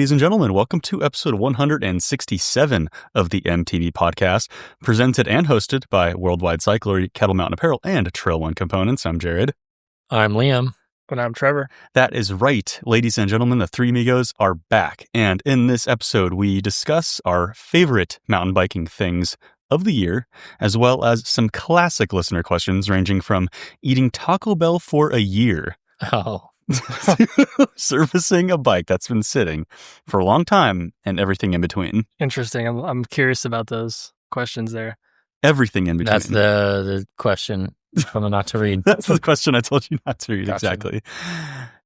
ladies and gentlemen. Welcome to episode 167 of the MTB podcast, presented and hosted by Worldwide Cyclery, Kettle Mountain Apparel, and Trail One Components. I'm Jared. I'm Liam. And I'm Trevor. That is right. Ladies and gentlemen, the Three Amigos are back. And in this episode, we discuss our favorite mountain biking things of the year, as well as some classic listener questions ranging from eating Taco Bell for a year. Oh. Servicing a bike that's been sitting for a long time and everything in between. Interesting. I'm curious about those questions there. Everything in between. That's the question from the not to read. That's the question I told you not to read. Gotcha. Exactly.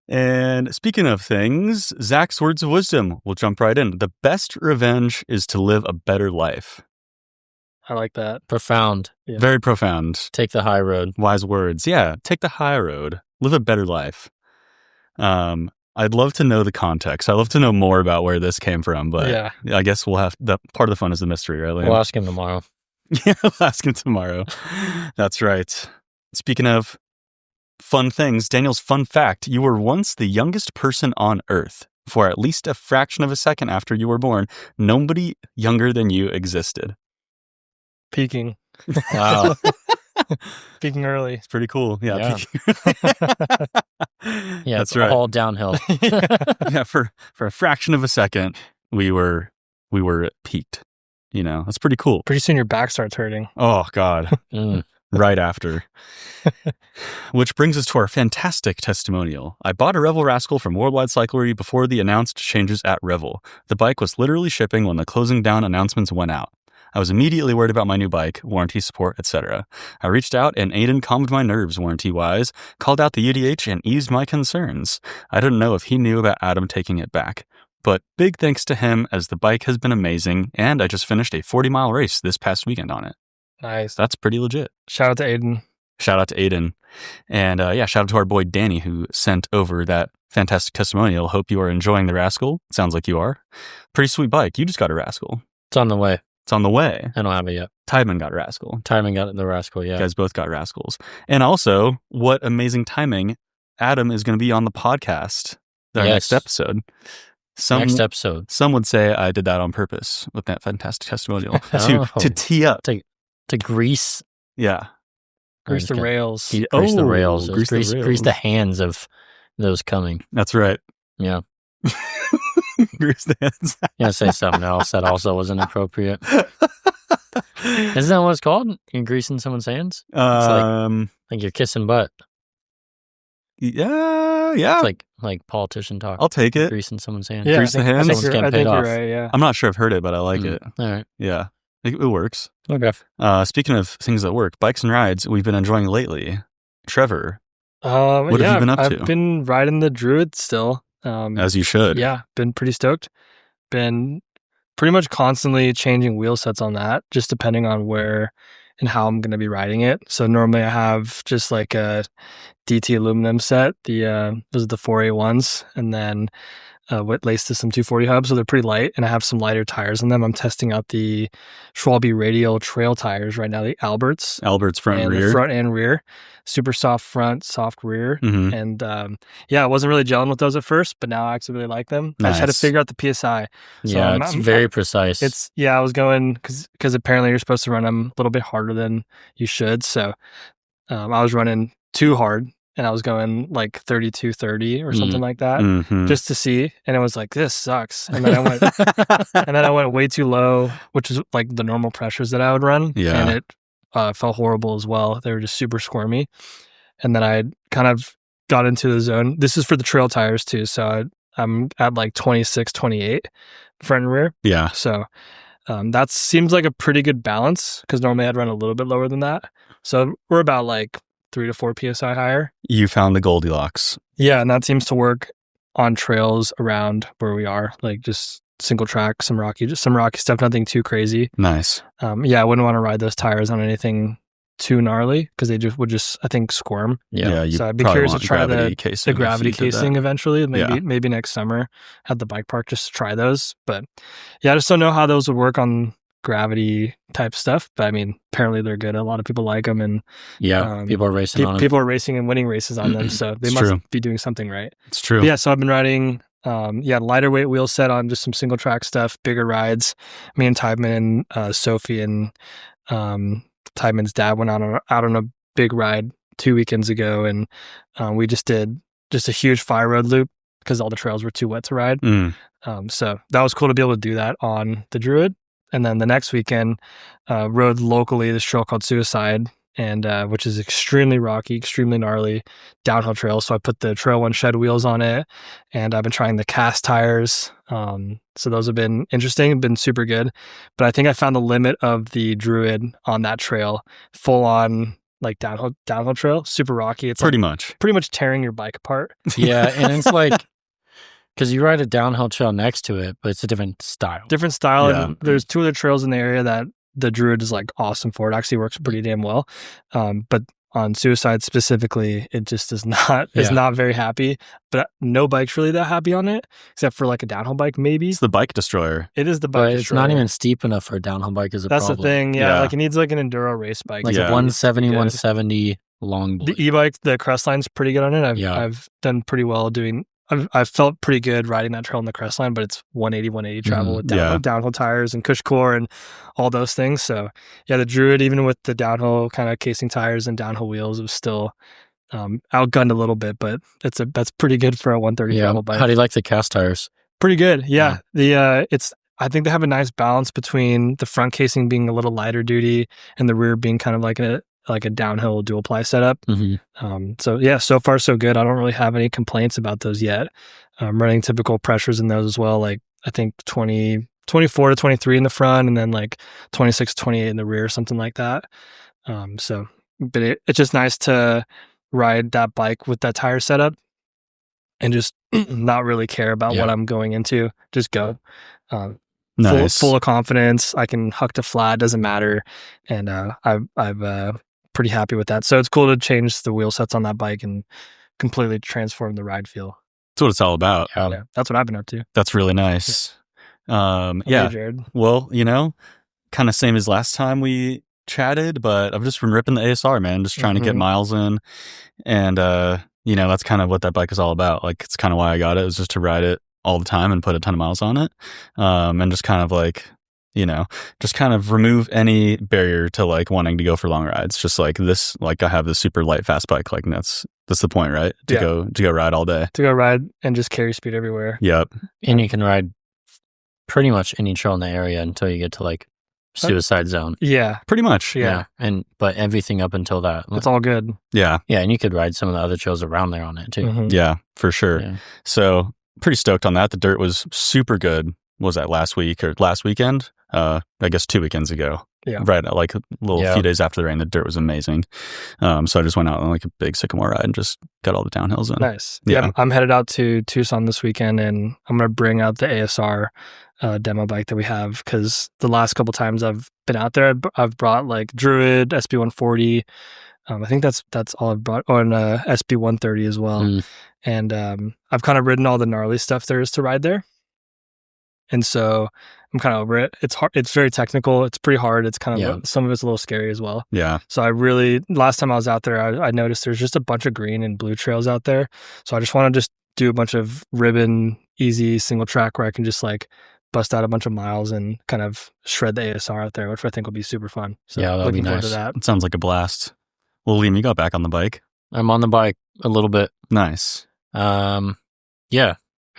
And speaking of things, Zach's words of wisdom. We'll jump right in. The best revenge is to live a better life. I like that. Profound. Yeah. Very profound. Take the high road. Wise words. Yeah. Take the high road. Live a better life. I'd love to know the context. I'd love to know more about where this came from, but Yeah. I guess we'll have the part of the fun is the mystery, right, Liam? We'll ask him tomorrow. Yeah, we'll ask him tomorrow. That's right. Speaking of fun things, Daniel's fun fact, you were once the youngest person on Earth. For at least a fraction of a second after you were born, nobody younger than you existed. Peaking. Wow. Peaking early. It's pretty cool. Yeah. Yeah, that's it's right. all downhill. Yeah, for a fraction of a second, we were peaked. You know, that's pretty cool. Pretty soon your back starts hurting. Oh, God. Mm. Right after. Which brings us to our fantastic testimonial. I bought a Revel Rascal from Worldwide Cyclery before the announced changes at Revel. The bike was literally shipping when the closing down announcements went out. I was immediately worried about my new bike, warranty support, etc. I reached out and Aiden calmed my nerves warranty-wise, called out the UDH and eased my concerns. I didn't know if he knew about Adam taking it back. But big thanks to him as the bike has been amazing and I just finished a 40-mile race this past weekend on it. Nice. That's pretty legit. Shout out to Aiden. Shout out to Aiden. And shout out to our boy Danny who sent over that fantastic testimonial. Hope you are enjoying the Rascal. Sounds like you are. Pretty sweet bike. You just got a Rascal. It's on the way. It's on the way. I don't have it yet. Tideman got a Rascal. Timing got the Rascal, yeah. You guys both got Rascals. And also, what amazing timing. Adam is going to be on the podcast. Our next episode. Next episode. Some would say I did that on purpose with that fantastic testimonial to tee up. To grease. Yeah. Grease the rails. Grease the rails. Grease the hands of those coming. That's right. Yeah. Grease the hands. Yeah, say something else that also wasn't appropriate. Isn't that what it's called? You're greasing someone's hands? It's like you're kissing butt. Yeah. It's like politician talk. I'll take it. Greasing someone's hands. Yeah, Grease the hands. Someone's getting paid off. You're right, yeah. I'm not sure I've heard it, but I like it. All right. Yeah. It works. Okay. Speaking of things that work, bikes and rides we've been enjoying lately. Trevor, what have you been up to? I've been riding the Druid still. As you should. Yeah, been pretty stoked. Been pretty much constantly changing wheel sets on that, just depending on where and how I'm going to be riding it. So normally I have just like a DT aluminum set. Those are the 4A1s, and then laced to some 240 hubs, so they're pretty light, and I have some lighter tires on them. I'm testing out the Schwalbe Radial trail tires right now, the Alberts front and rear. Front and rear. Super soft front, soft rear. Mm-hmm. And I wasn't really gelling with those at first, but now I actually really like them. Nice. I just had to figure out the PSI. So Yeah, it's very precise. I was going, because apparently you're supposed to run them a little bit harder than you should. So I was running too hard, and I was going like 32-30 or something like that, just to see. And it was like, this sucks. And then I went way too low, which is like the normal pressures that I would run. Yeah. And it felt horrible as well. They were just super squirmy. And then I kind of got into the zone. This is for the trail tires too. So I'm at like 26, 28 front and rear. Yeah. So that seems like a pretty good balance, because normally I'd run a little bit lower than that. So we're about like 3 to 4 PSI higher. You found the Goldilocks. Yeah, and that seems to work on trails around where we are, like just single track, some rocky stuff, nothing too crazy. Nice. I wouldn't want to ride those tires on anything too gnarly, because they would I think, squirm. Yeah. You I'd be curious to try the gravity if you did casing that. eventually, maybe next summer at the bike park, just to try those. But yeah, I just don't know how those would work on gravity type stuff. But I mean, apparently they're good. A lot of people like them, and people are racing on them. People are racing and winning races on them, so they must be doing something right. It's true. But yeah, so I've been riding Lighter weight wheel set on just some single track stuff, bigger rides. Me and Tideman and Sophie and Tideman's dad went out on a big ride 2 weekends ago, and we just did just a huge fire road loop because all the trails were too wet to ride. So that was cool to be able to do that on the Druid. And then the next weekend, rode locally this trail called Suicide, and which is extremely rocky, extremely gnarly downhill trail. So I put the Trail One shed wheels on it, and I've been trying the cast tires. So those have been interesting, been super good. But I think I found the limit of the Druid on that trail, full on like downhill trail, super rocky. It's pretty much tearing your bike apart. Yeah, and it's like, because you ride a downhill trail next to it, but it's a different style. Yeah. And there's 2 other trails in the area that the Druid is like awesome for. It actually works pretty damn well. But on Suicide specifically, it just is not very happy. But no bike's really that happy on it, except for like a downhill bike, maybe. It's the bike destroyer. It is the bike destroyer. It's not even steep enough for a downhill bike as a That's problem. the thing. Yeah. Like it needs like an enduro race bike. Like a 170, 170 long boy. The e-bike, the Crestline's pretty good on it. I've done pretty well doing... I've felt pretty good riding that trail in the Crestline, but it's 180 travel with downhill tires and cush core and all those things. So yeah, the Druid, even with the downhill kind of casing tires and downhill wheels, was still outgunned a little bit, but that's pretty good for a 130 travel bike. How do you like the cast tires? Pretty good. Yeah. I think they have a nice balance between the front casing being a little lighter duty and the rear being kind of like a downhill dual ply setup. So yeah, so far so good. I don't really have any complaints about those yet. I'm running typical pressures in those as well. Like I think 24 to 23 in the front, and then like 26, 28 in the rear, something like that. But it's just nice to ride that bike with that tire setup and just not really care about what I'm going into. Just go. Nice. Full of confidence. I can huck to flat, doesn't matter. And I've pretty happy with that. So it's cool to change the wheel sets on that bike and completely transform the ride feel. That's what it's all about. Yeah, that's what I've been up to. That's really nice. Hey, Jared. Well, kind of same as last time we chatted, but I've just been ripping the ASR, man, just trying to get miles in. And, that's kind of what that bike is all about. Like, it's kind of why I got it, was just to ride it all the time and put a ton of miles on it. And just kind of like, just kind of remove any barrier to like wanting to go for long rides. Just like this, like I have this super light, fast bike. Like that's the point, right? To go ride all day. To go ride and just carry speed everywhere. Yep. And you can ride pretty much any trail in the area until you get to like Suicide Zone. Yeah. Pretty much. Yeah. But everything up until that. It's all good. Yeah. Yeah. And you could ride some of the other trails around there on it too. Yeah, for sure. Yeah. So pretty stoked on that. The dirt was super good. What was that, last week or last weekend? I guess 2 weekends ago. Yeah. Right, like a few days after the rain, the dirt was amazing. So I just went out on like a big sycamore ride and just got all the downhills in. Nice. Yeah. I'm headed out to Tucson this weekend, and I'm going to bring out the ASR demo bike that we have, because the last couple times I've been out there, I've brought like Druid, SB140. I think that's all I've brought, or an SB130 as well. And I've kind of ridden all the gnarly stuff there is to ride there. And so I'm kind of over it. It's hard. It's very technical. It's pretty hard. It's kind of, some of it's a little scary as well. Yeah. So last time I was out there, I noticed there's just a bunch of green and blue trails out there. So I just want to just do a bunch of ribbon, easy single track where I can just like bust out a bunch of miles and kind of shred the ASR out there, which I think will be super fun. So that'll be nice. To that. It sounds like a blast. Well, Liam, you got back on the bike. I'm on the bike a little bit. Nice. I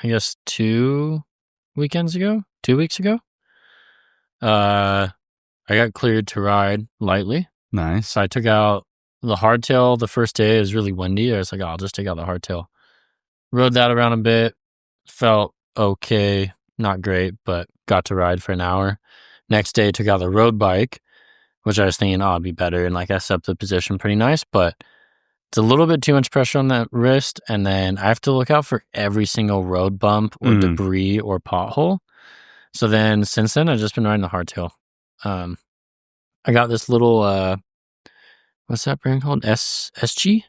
guess 2 weeks ago, I got cleared to ride lightly. Nice. So I took out the hardtail the first day. It was really windy. I was like, I'll just take out the hardtail. Rode that around a bit. Felt okay. Not great, but got to ride for an hour. Next day, took out the road bike, which I was thinking, it'd be better. And like I set up the position pretty nice, but it's a little bit too much pressure on that wrist. And then I have to look out for every single road bump or debris or pothole. So then since then, I've just been riding the hardtail. I got this little, what's that brand called? SG?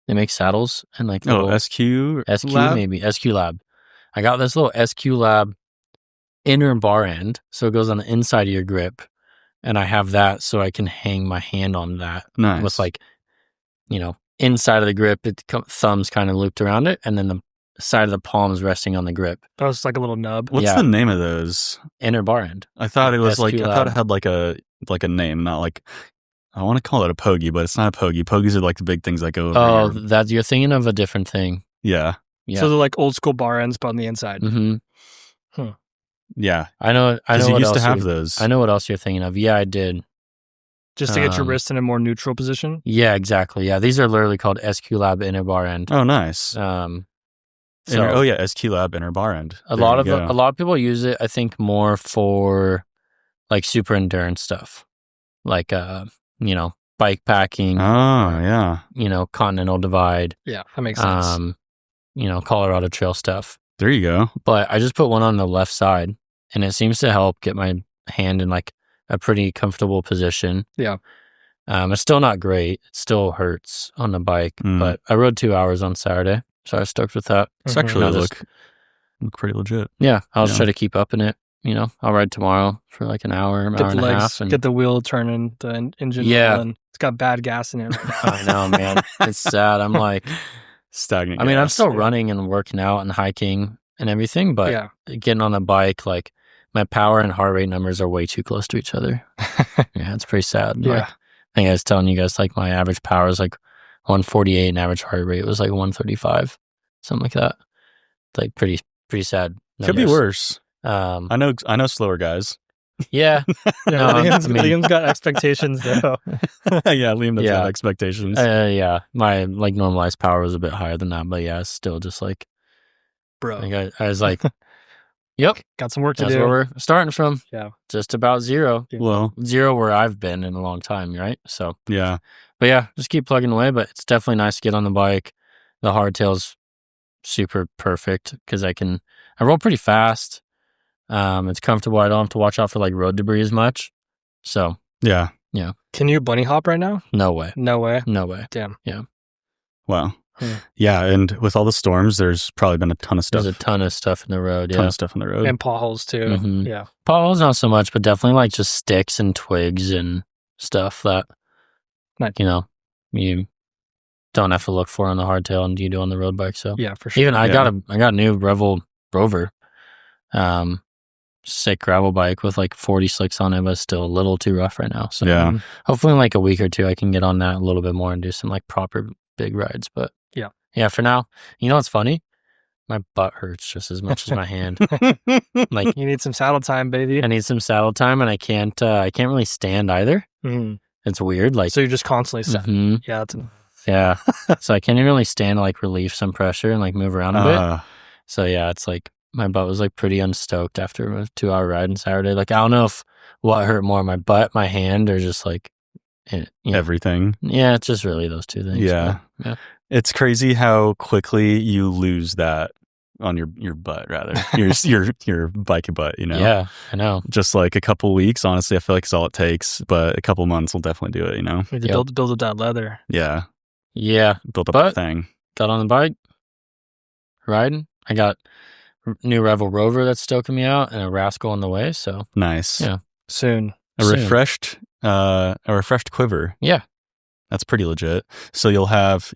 They make saddles and like little SQ Lab? Maybe SQ Lab. I got this little SQ Lab inner bar end, so it goes on the inside of your grip, and I have that so I can hang my hand on that. With like, inside of the grip, thumb's kind of looped around it, and then the side of the palms resting on the grip. That was like a little nub. What's Yeah. the name of those? Inner bar end. I thought it was SQ I thought it Lab. had like a name, not like, I want to call it a pogie, but it's not a pogie. Pogies are like the big things that go over Oh, your- that you're thinking of a different thing. Yeah. Yeah. So they're like old school bar ends, but on the inside. Mm-hmm. Yeah. I know. Because you what used to else have you're- those. I know what else you're thinking of. Yeah, I did. Just to get your Um, wrist in a more neutral position. Yeah, exactly. Yeah, these are literally called SQ Lab inner bar end. Oh, nice. So SQ Lab inner bar end. a There lot you of go. a lot of people use it. I think more for like super endurance stuff, like bike packing. Oh, yeah. Continental Divide. Yeah, that makes sense. Colorado Trail stuff. There you go. But I just put one on the left side, and it seems to help get my hand in like a pretty comfortable position. Yeah. It's still not great. It still hurts on the bike, Mm. but I rode 2 hours on Saturday, so I was stoked with that. It's Mhm. actually Now just- look pretty legit. Yeah, I'll just Yeah. try to keep up in it. I'll ride tomorrow for like an hour, Get hour the and a legs, half. And get the wheel turning, the engine Yeah. rolling. It's got bad gas in it right now. I know, man. It's sad. I'm like, Stagnant. I mean, I'm gas. still running and working out and hiking and everything, but Yeah. getting on a bike, like my power and heart rate numbers are way too close to each other. Yeah, it's pretty sad. Yeah. Like, I think I was telling you guys, like my average power is like 148 and average heart rate was like 135, something like that. Like pretty sad. Could be numbers. worse. Um, I know slower guys. yeah, Yeah, No, Liam's, I mean- Liam's got expectations though. Yeah, Liam does Yeah. have expectations. yeah. My like normalized power was a bit higher than that, but yeah, it's still just like, Bro, like I was like, yep, got some work to that's do. where we're starting from. Yeah. Just about zero. Well, Zero where I've been in a long time, right? So, yeah. but yeah, just keep plugging away. But it's definitely nice to get on the bike. The hardtail's super perfect because I roll pretty fast. It's comfortable. I don't have to watch out for like road debris as much. So Yeah. Can you bunny hop right now? no way. No way. No way. Damn. Wow. Hmm. Yeah, and with all the storms, there's probably been a ton of stuff. There's a ton of stuff in the road. ton Yeah. of stuff on the road. And potholes too. Mhm. Yeah. Potholes not so much, but definitely like just sticks and twigs and stuff that Nice. you don't have to look for on the hardtail and you do on the road bike. So Yeah, for sure. even I Yeah. got a new Revel Rover, sick gravel bike with like 40 slicks on it, but it's still a little too rough right now. So Yeah. hopefully in like a week or two I can get on that a little bit more and do some like proper big rides. But yeah, for now, what's funny? My butt hurts just as much as my hand. Like You need some saddle time, baby. I need some saddle time, and I can't really stand either. Mhm. It's weird. Like So you're just constantly set. Mhm. Yeah. It's, Yeah. So I can't even really stand to like relieve some pressure and like move around a bit. Uh, So yeah, it's like my butt was like pretty unstoked after a 2-hour ride on Saturday. Like I don't know if what hurt more, my butt, my hand, or just like everything. Yeah, it's just really those two things. Yeah. but, yeah. It's crazy how quickly you lose that on your butt, rather. your bike butt, Yeah, I know. Just like a couple weeks, honestly, I feel like it's all it takes, but a couple months will definitely do it, you need to Yep. build up that leather. Yeah. Yeah. Build up But- the thing. Got on the bike, riding. I got new Revel Rover that's stoking me out and a Rascal on the way. So Nice. Yeah. Soon. A Soon. refreshed quiver. Yeah. That's pretty legit. So you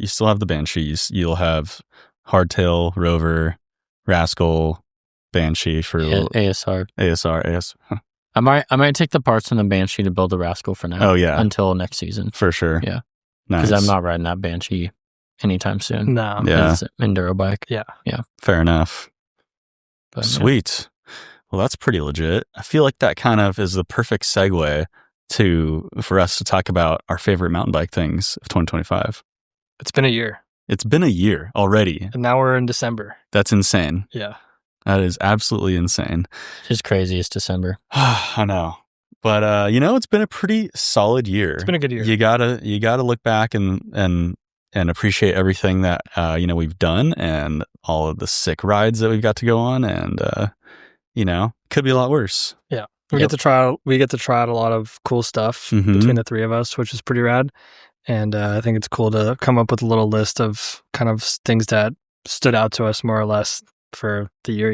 still have the Banshees. You'll have Hardtail, Rover, Rascal, Banshee for ASR. AS. I might take the parts from the Banshee to build the Rascal for now. Oh, yeah. Until next season. For sure. Yeah. Nice. Because I'm not riding that Banshee anytime soon. No. Yeah. It's an enduro bike. Fair enough. But, yeah. Sweet. Well, that's pretty legit. I feel like that kind of is the perfect segue for us to talk about our favorite mountain bike things of 2025. It's been a year. It's been a year already. And now we're in December. That's insane. Yeah. That is absolutely insane. It's just crazy. It's December. I know. But it's been a pretty solid year. It's been a good year. You gotta look back and appreciate everything that we've done and all of the sick rides that we've got to go on, and could be a lot worse. We Yep. get to try out a lot of cool stuff Mhm. between the three of us, which is pretty rad. And I think it's cool to come up with a little list of kind of things that stood out to us more or less for the year,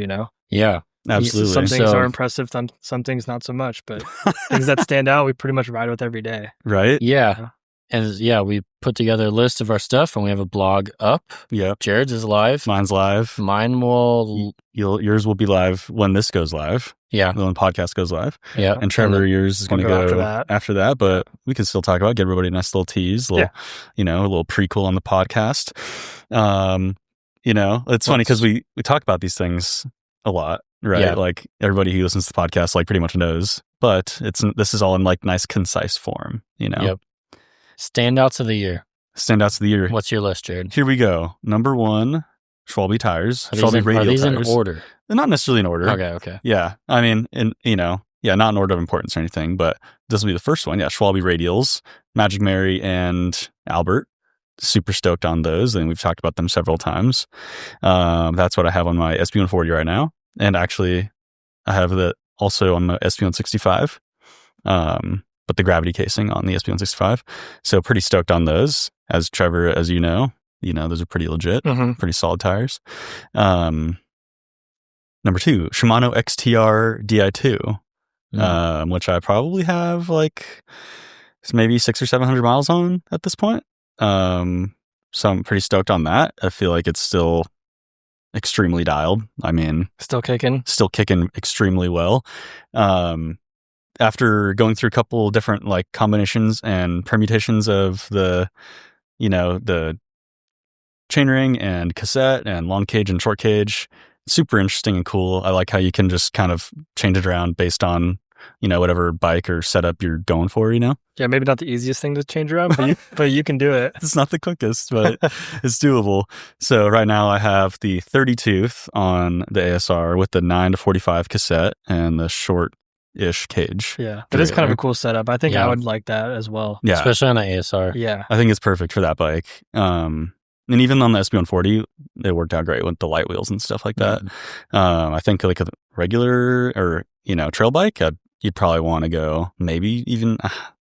Yeah. Absolutely. Some things So- are impressive, some things not so much, but things that stand out, we pretty much ride with every day. Right? Yeah. And yeah, we put together a list of our stuff, and we have a blog up. Yep. Jared's is live. Mine's live. Mine will. Yours will be live when this goes live. Yeah. When the podcast goes live. Yeah. And Trevor, yours is going to go after that. But we can still talk about it, get everybody a nice little tease, a little prequel on the podcast. It's funny because we talk about these things a lot, right? Yeah. Like everybody who listens to the podcast like pretty much knows, but this is all in like nice concise form, Yep. Standouts of the year. What's your list, Jared? Here we go. Number 1, Schwalbe tires. Schwalbe radial tires. Are these in tires. order? They're not necessarily in order. Okay. Yeah. I mean, not in order of importance or anything, but this will be the first one. Yeah. Schwalbe radials, Magic Mary and Albert. Super stoked on those. And we've talked about them several times. That's what I have on my SP140 right now. And actually, I have that also on the SP165. But the gravity casing on the SP165. So pretty stoked on those. As Trevor, as you know, those are pretty legit, pretty solid tires. Number 2, Shimano XTR Di2, which I probably have like maybe 600 or 700 miles on at this point. So I'm pretty stoked on that. I feel like it's still extremely dialed. I mean, still kicking extremely well. After going through a couple different like combinations and permutations of the chainring and cassette and long cage and short cage, super interesting and cool. I like how you can just kind of change it around based on, whatever bike or setup you're going for, Yeah, maybe not the easiest thing to change around, but you can do it. It's not the quickest, but it's doable. So right now I have the 30 tooth on the ASR with the 9-45 cassette and the short-ish cage. Yeah, that is kind of a cool setup. I think I would like that as well. Yeah. Especially on the ASR. Yeah. I think it's perfect for that bike. And even on the SP140, it worked out great with the light wheels and stuff like that. I think like a regular or, trail bike, you'd probably want to go maybe even,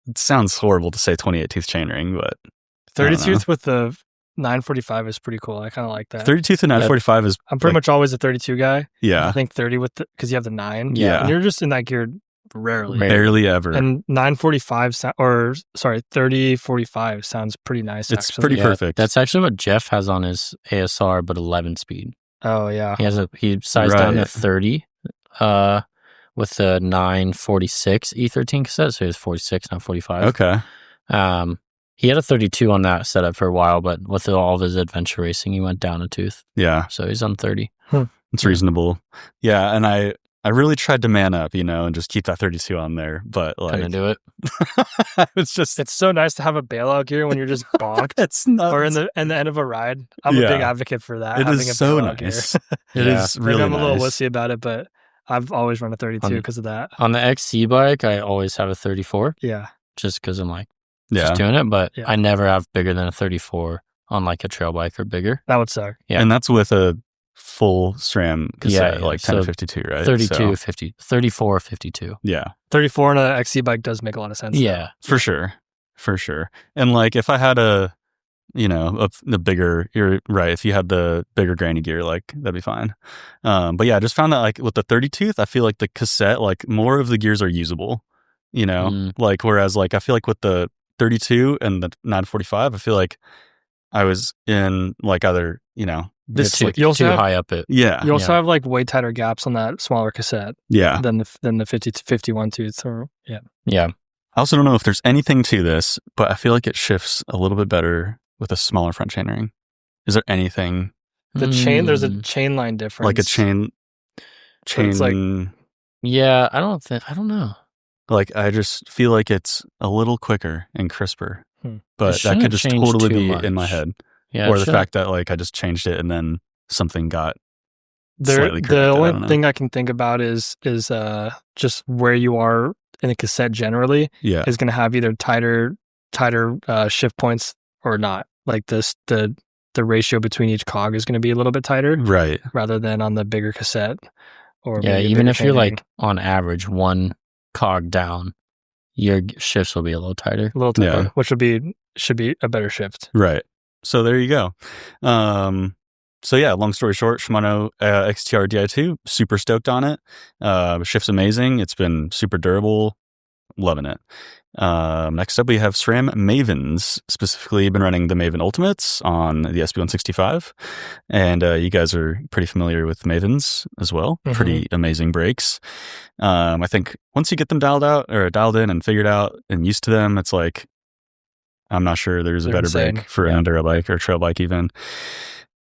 it sounds horrible to say 28 tooth chainring, but 30 tooth with the 945 is pretty cool. I kind of like that. 30 tooth and 945 is... I'm pretty much always a 32 guy. Yeah. I think 30 because you have the 9. Yeah. And you're just in that gear rarely. Barely ever. And 3045 sounds pretty nice, it's actually. pretty perfect. That's actually what Jeff has on his ASR, but 11 speed. Oh, yeah. He sized down to 30 with the 946 E13 cassette, so he was 46, not 45. Okay. He had a 32 on that setup for a while, but with all of his adventure racing, he went down a tooth. Yeah. So he's on 30. It's reasonable. Yeah, and I really tried to man up, and just keep that 32 on there, but like... Couldn't do it. It's so nice to have a bailout gear when you're just bonked. It's nuts. Or in the end of a ride. I'm a big advocate for that. It is so nice. It is really nice. I'm a little wussy about it, but I've always run a 32 because of that. On the XC bike, I always have a 34. Yeah. Just because I'm like, just doing it, but I never have bigger than a 34 on like a trail bike or bigger. That would suck. Yeah. And that's with a full SRAM cassette, like 10 to 52, right? 32, 50, 34, 52. Yeah. 34 on an XC bike does make a lot of sense. Yeah. For sure. And like if I had a bigger, you're right, if you had the bigger granny gear, like that'd be fine. But yeah, I just found that like with the 30 tooth, I feel like the cassette, like more of the gears are usable, like whereas like I feel like with the 32 and the 945, I feel like I was in like other, this too, like, too high up it. Yeah. You also have like way tighter gaps on that smaller cassette. Yeah. Than the 50 to 51 tooth. Or, yeah. Yeah. I also don't know if there's anything to this, but I feel like it shifts a little bit better with a smaller front chainring. Is there anything? There's a chain line difference. Like a chain. It's like, yeah, I don't know. Like I just feel like it's a little quicker and crisper, but that could just change totally be much in my head. Yeah, or the fact that like I just changed it and then something got slightly corrected. The only thing I can think about is just where you are in a cassette generally is going to have either tighter shift points or not. Like the ratio between each cog is going to be a little bit tighter, right? Rather than on the bigger cassette. Or even if you're like on average one cog down, your shifts will be a little tighter, which should be a better shift, right? So there you go. So yeah, long story short, Shimano XTR Di2, super stoked on it. Shift's amazing. It's been super durable. loving it. Next up, we have SRAM Mavens. Specifically, been running the Maven Ultimates on the SB165, and you guys are pretty familiar with Mavens as well. Mhm. Pretty amazing breaks. I think once you get them dialed in and figured out and used to them, it's like I'm not sure there's a They're better insane. break for an enduro bike or trail bike even.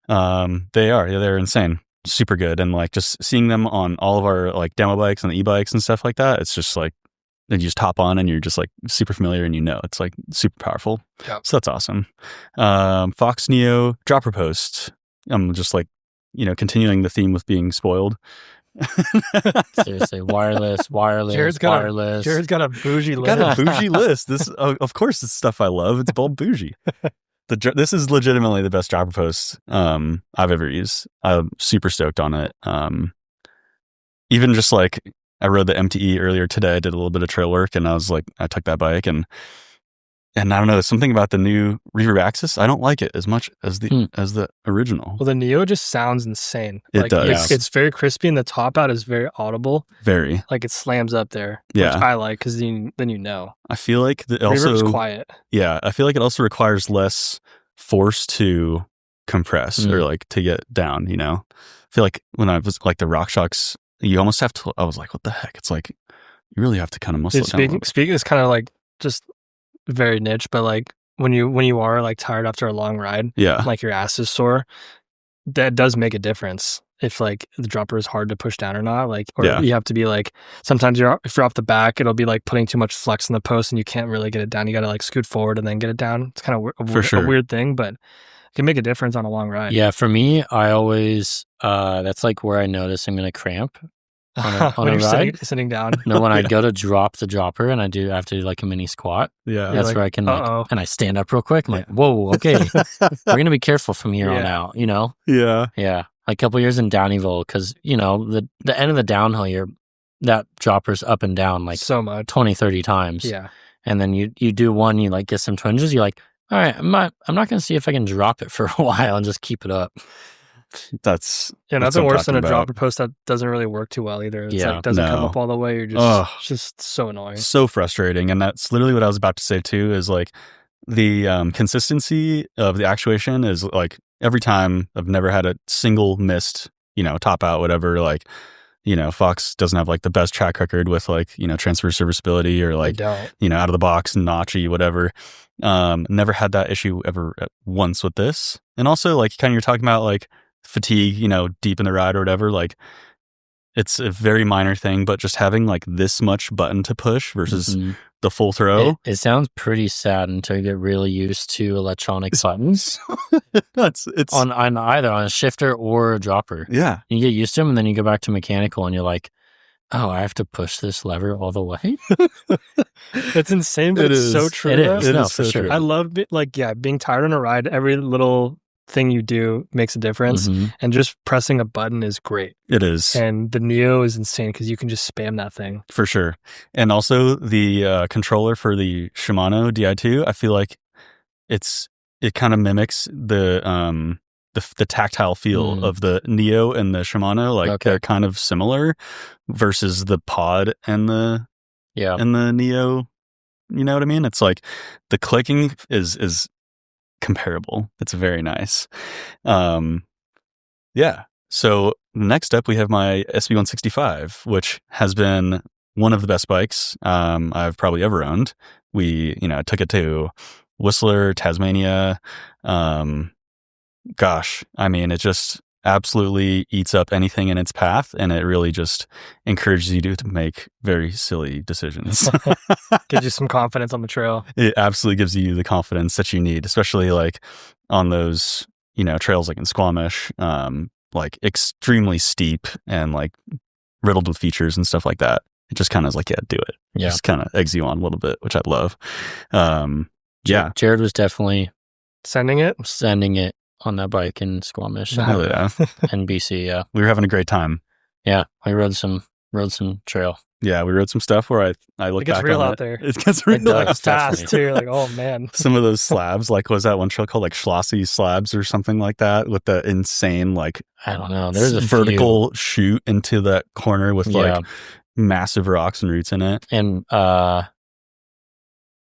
They're insane. Super good. And like just seeing them on all of our like demo bikes and the e-bikes and stuff like that, it's just like you just hop on and you're just like super familiar and it's like super powerful. Yep. So that's awesome. Fox Neo dropper post. I'm just like, continuing the theme with being spoiled. Seriously, wireless, Jared's got a bougie list. Got a bougie list. This, of course, it's stuff I love. It's bold bougie. This is legitimately the best dropper post I've ever used. I'm super stoked on it. Even just like I rode the MTE earlier today. I did a little bit of trail work, and I was like, I took that bike, and I don't know, something about the new reverb axis. I don't like it as much as the original. Well, the Neo just sounds insane. It does. It's very crispy, and the top out is very audible. Very. Like it slams up there. Yeah. Which I like because then you know. I feel like it also Reverb's quiet. Yeah, I feel like it also requires less force to compress or like to get down. I feel like when I was like the RockShox, you almost have to. I was like, what the heck? It's like you really have to kind of muscle it down. Speaking is kind of like just very niche, but like when you are like tired after a long ride, like your ass is sore, that does make a difference if like the dropper is hard to push down or not. Like, or you have to be like, sometimes if you're off the back, it'll be like putting too much flex in the post and you can't really get it down. You got to like scoot forward and then get it down. It's kind of a weird thing, but it can make a difference on a long ride. Yeah, for me, I always that's like where I notice I'm gonna cramp on a ride. Sitting down. No, when I go to drop the dropper and I have to do like a mini squat. Yeah, that's like, where I can and I stand up real quick. I'm like, whoa, okay, we're gonna be careful from here on out. Yeah. Like a couple years in Downeyville, because the end of the downhill, that dropper's up and down like so much, 20, 30 times. Yeah, and then you do one, you like get some twinges. You're like, all right, I'm not gonna see if I can drop it for a while and just keep it up. That's nothing worse than a dropper post that doesn't really work too well either. It's like doesn't come up all the way. You're just so annoying, so frustrating. And that's literally what I was about to say too. Is like the consistency of the actuation is like every time I've never had a single missed, top out, whatever. Like, Fox doesn't have like the best track record with like transfer serviceability or like out of the box notchy whatever. Never had that issue ever once with this. And also like kind of you're talking about like fatigue, deep in the ride or whatever, like it's a very minor thing, but just having like this much button to push versus the full throw. It sounds pretty sad until you get really used to electronic buttons. it's on either on a shifter or a dropper. Yeah. You get used to them and then you go back to mechanical and you're like, oh, I have to push this lever all the way. It's insane, but it's so true. It is. It no, is for so sure. true. I love being tired on a ride. Every little thing you do makes a difference, and just pressing a button is great. It is. And the Neo is insane because you can just spam that thing for sure. And also the controller for the Shimano Di2, I feel like it kind of mimics the tactile feel of the Neo and the Shimano. Like they're kind of similar versus the Pod and the Neo. You know what I mean? It's like the clicking is comparable. It's very nice. So next up we have my SB165, which has been one of the best bikes I've probably ever owned. We took it to Whistler, Tasmania. Gosh, I mean, it just absolutely eats up anything in its path, and it really just encourages you to make very silly decisions. Gives you some confidence on the trail. It absolutely gives you the confidence that you need, especially like on those, trails like in Squamish, like extremely steep and like riddled with features and stuff like that. It just kind of is like, do it. Yeah. Just kind of eggs you on a little bit, which I love. Jared was definitely sending it on that bike in Squamish. Hell yeah. And BC, yeah. We were having a great time. Yeah, we rode some trail. Yeah, we rode some stuff where I look back on it. It gets real out there. It gets real. It does, like fast too. You're like, oh man. Some of those slabs, like was that one trail called like Schlossie slabs or something like that, with the insane like I don't know. There's a vertical shoot into that corner with like massive rocks and roots in it. And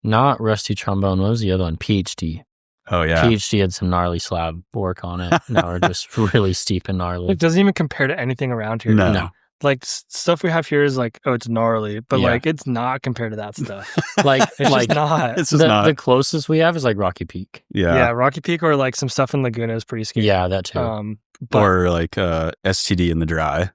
Not Rusty Trombone. What was the other one? PhD. Oh yeah. PhD had some gnarly slab work on it. Now we're just really steep and gnarly. It doesn't even compare to anything around here. No. Like stuff we have here is like, oh, it's gnarly, but Yeah. like it's not compared to that stuff. Like, It's like just not. It's just not. the closest we have is like Rocky Peak. Yeah, Rocky Peak or like some stuff in Laguna is pretty scary. Yeah, that too. But, Or like STD in the dry.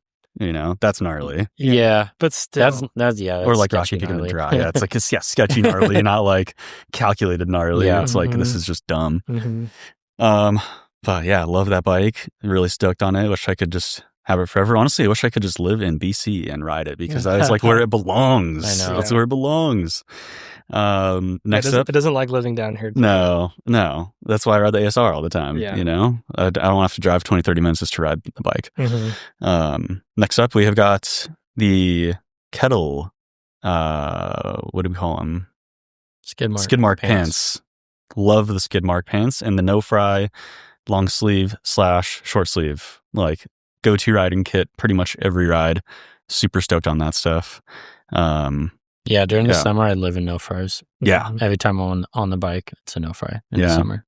That's gnarly. Yeah, but still, that's Or like sketchy Rocky Peak in the gnarly. dry. Yeah, it's like sketchy gnarly, not like calculated gnarly. Yeah. It's like this Mhm. is just dumb. Mhm. But yeah, I love that bike. Really stoked on it. Wish I could just have it forever. Honestly, I wish I could just live in BC and ride it because that is like where it belongs. I know. That's where it belongs. Next up, it doesn't like living down here. no. That's why I ride the ASR all the time. Yeah. I don't have to drive 20, 30 minutes just to ride the bike. Mhm. Next up, we have got the Kettle. What do we call them? Skid mark pants. Love the skid mark pants and the no fry long sleeve / short sleeve. Like go-to riding kit pretty much every ride. Super stoked on that stuff. Yeah, during the Yeah. summer I live in no fries. Yeah. Every time I'm on the bike, it's a no fry in the Yeah. summer.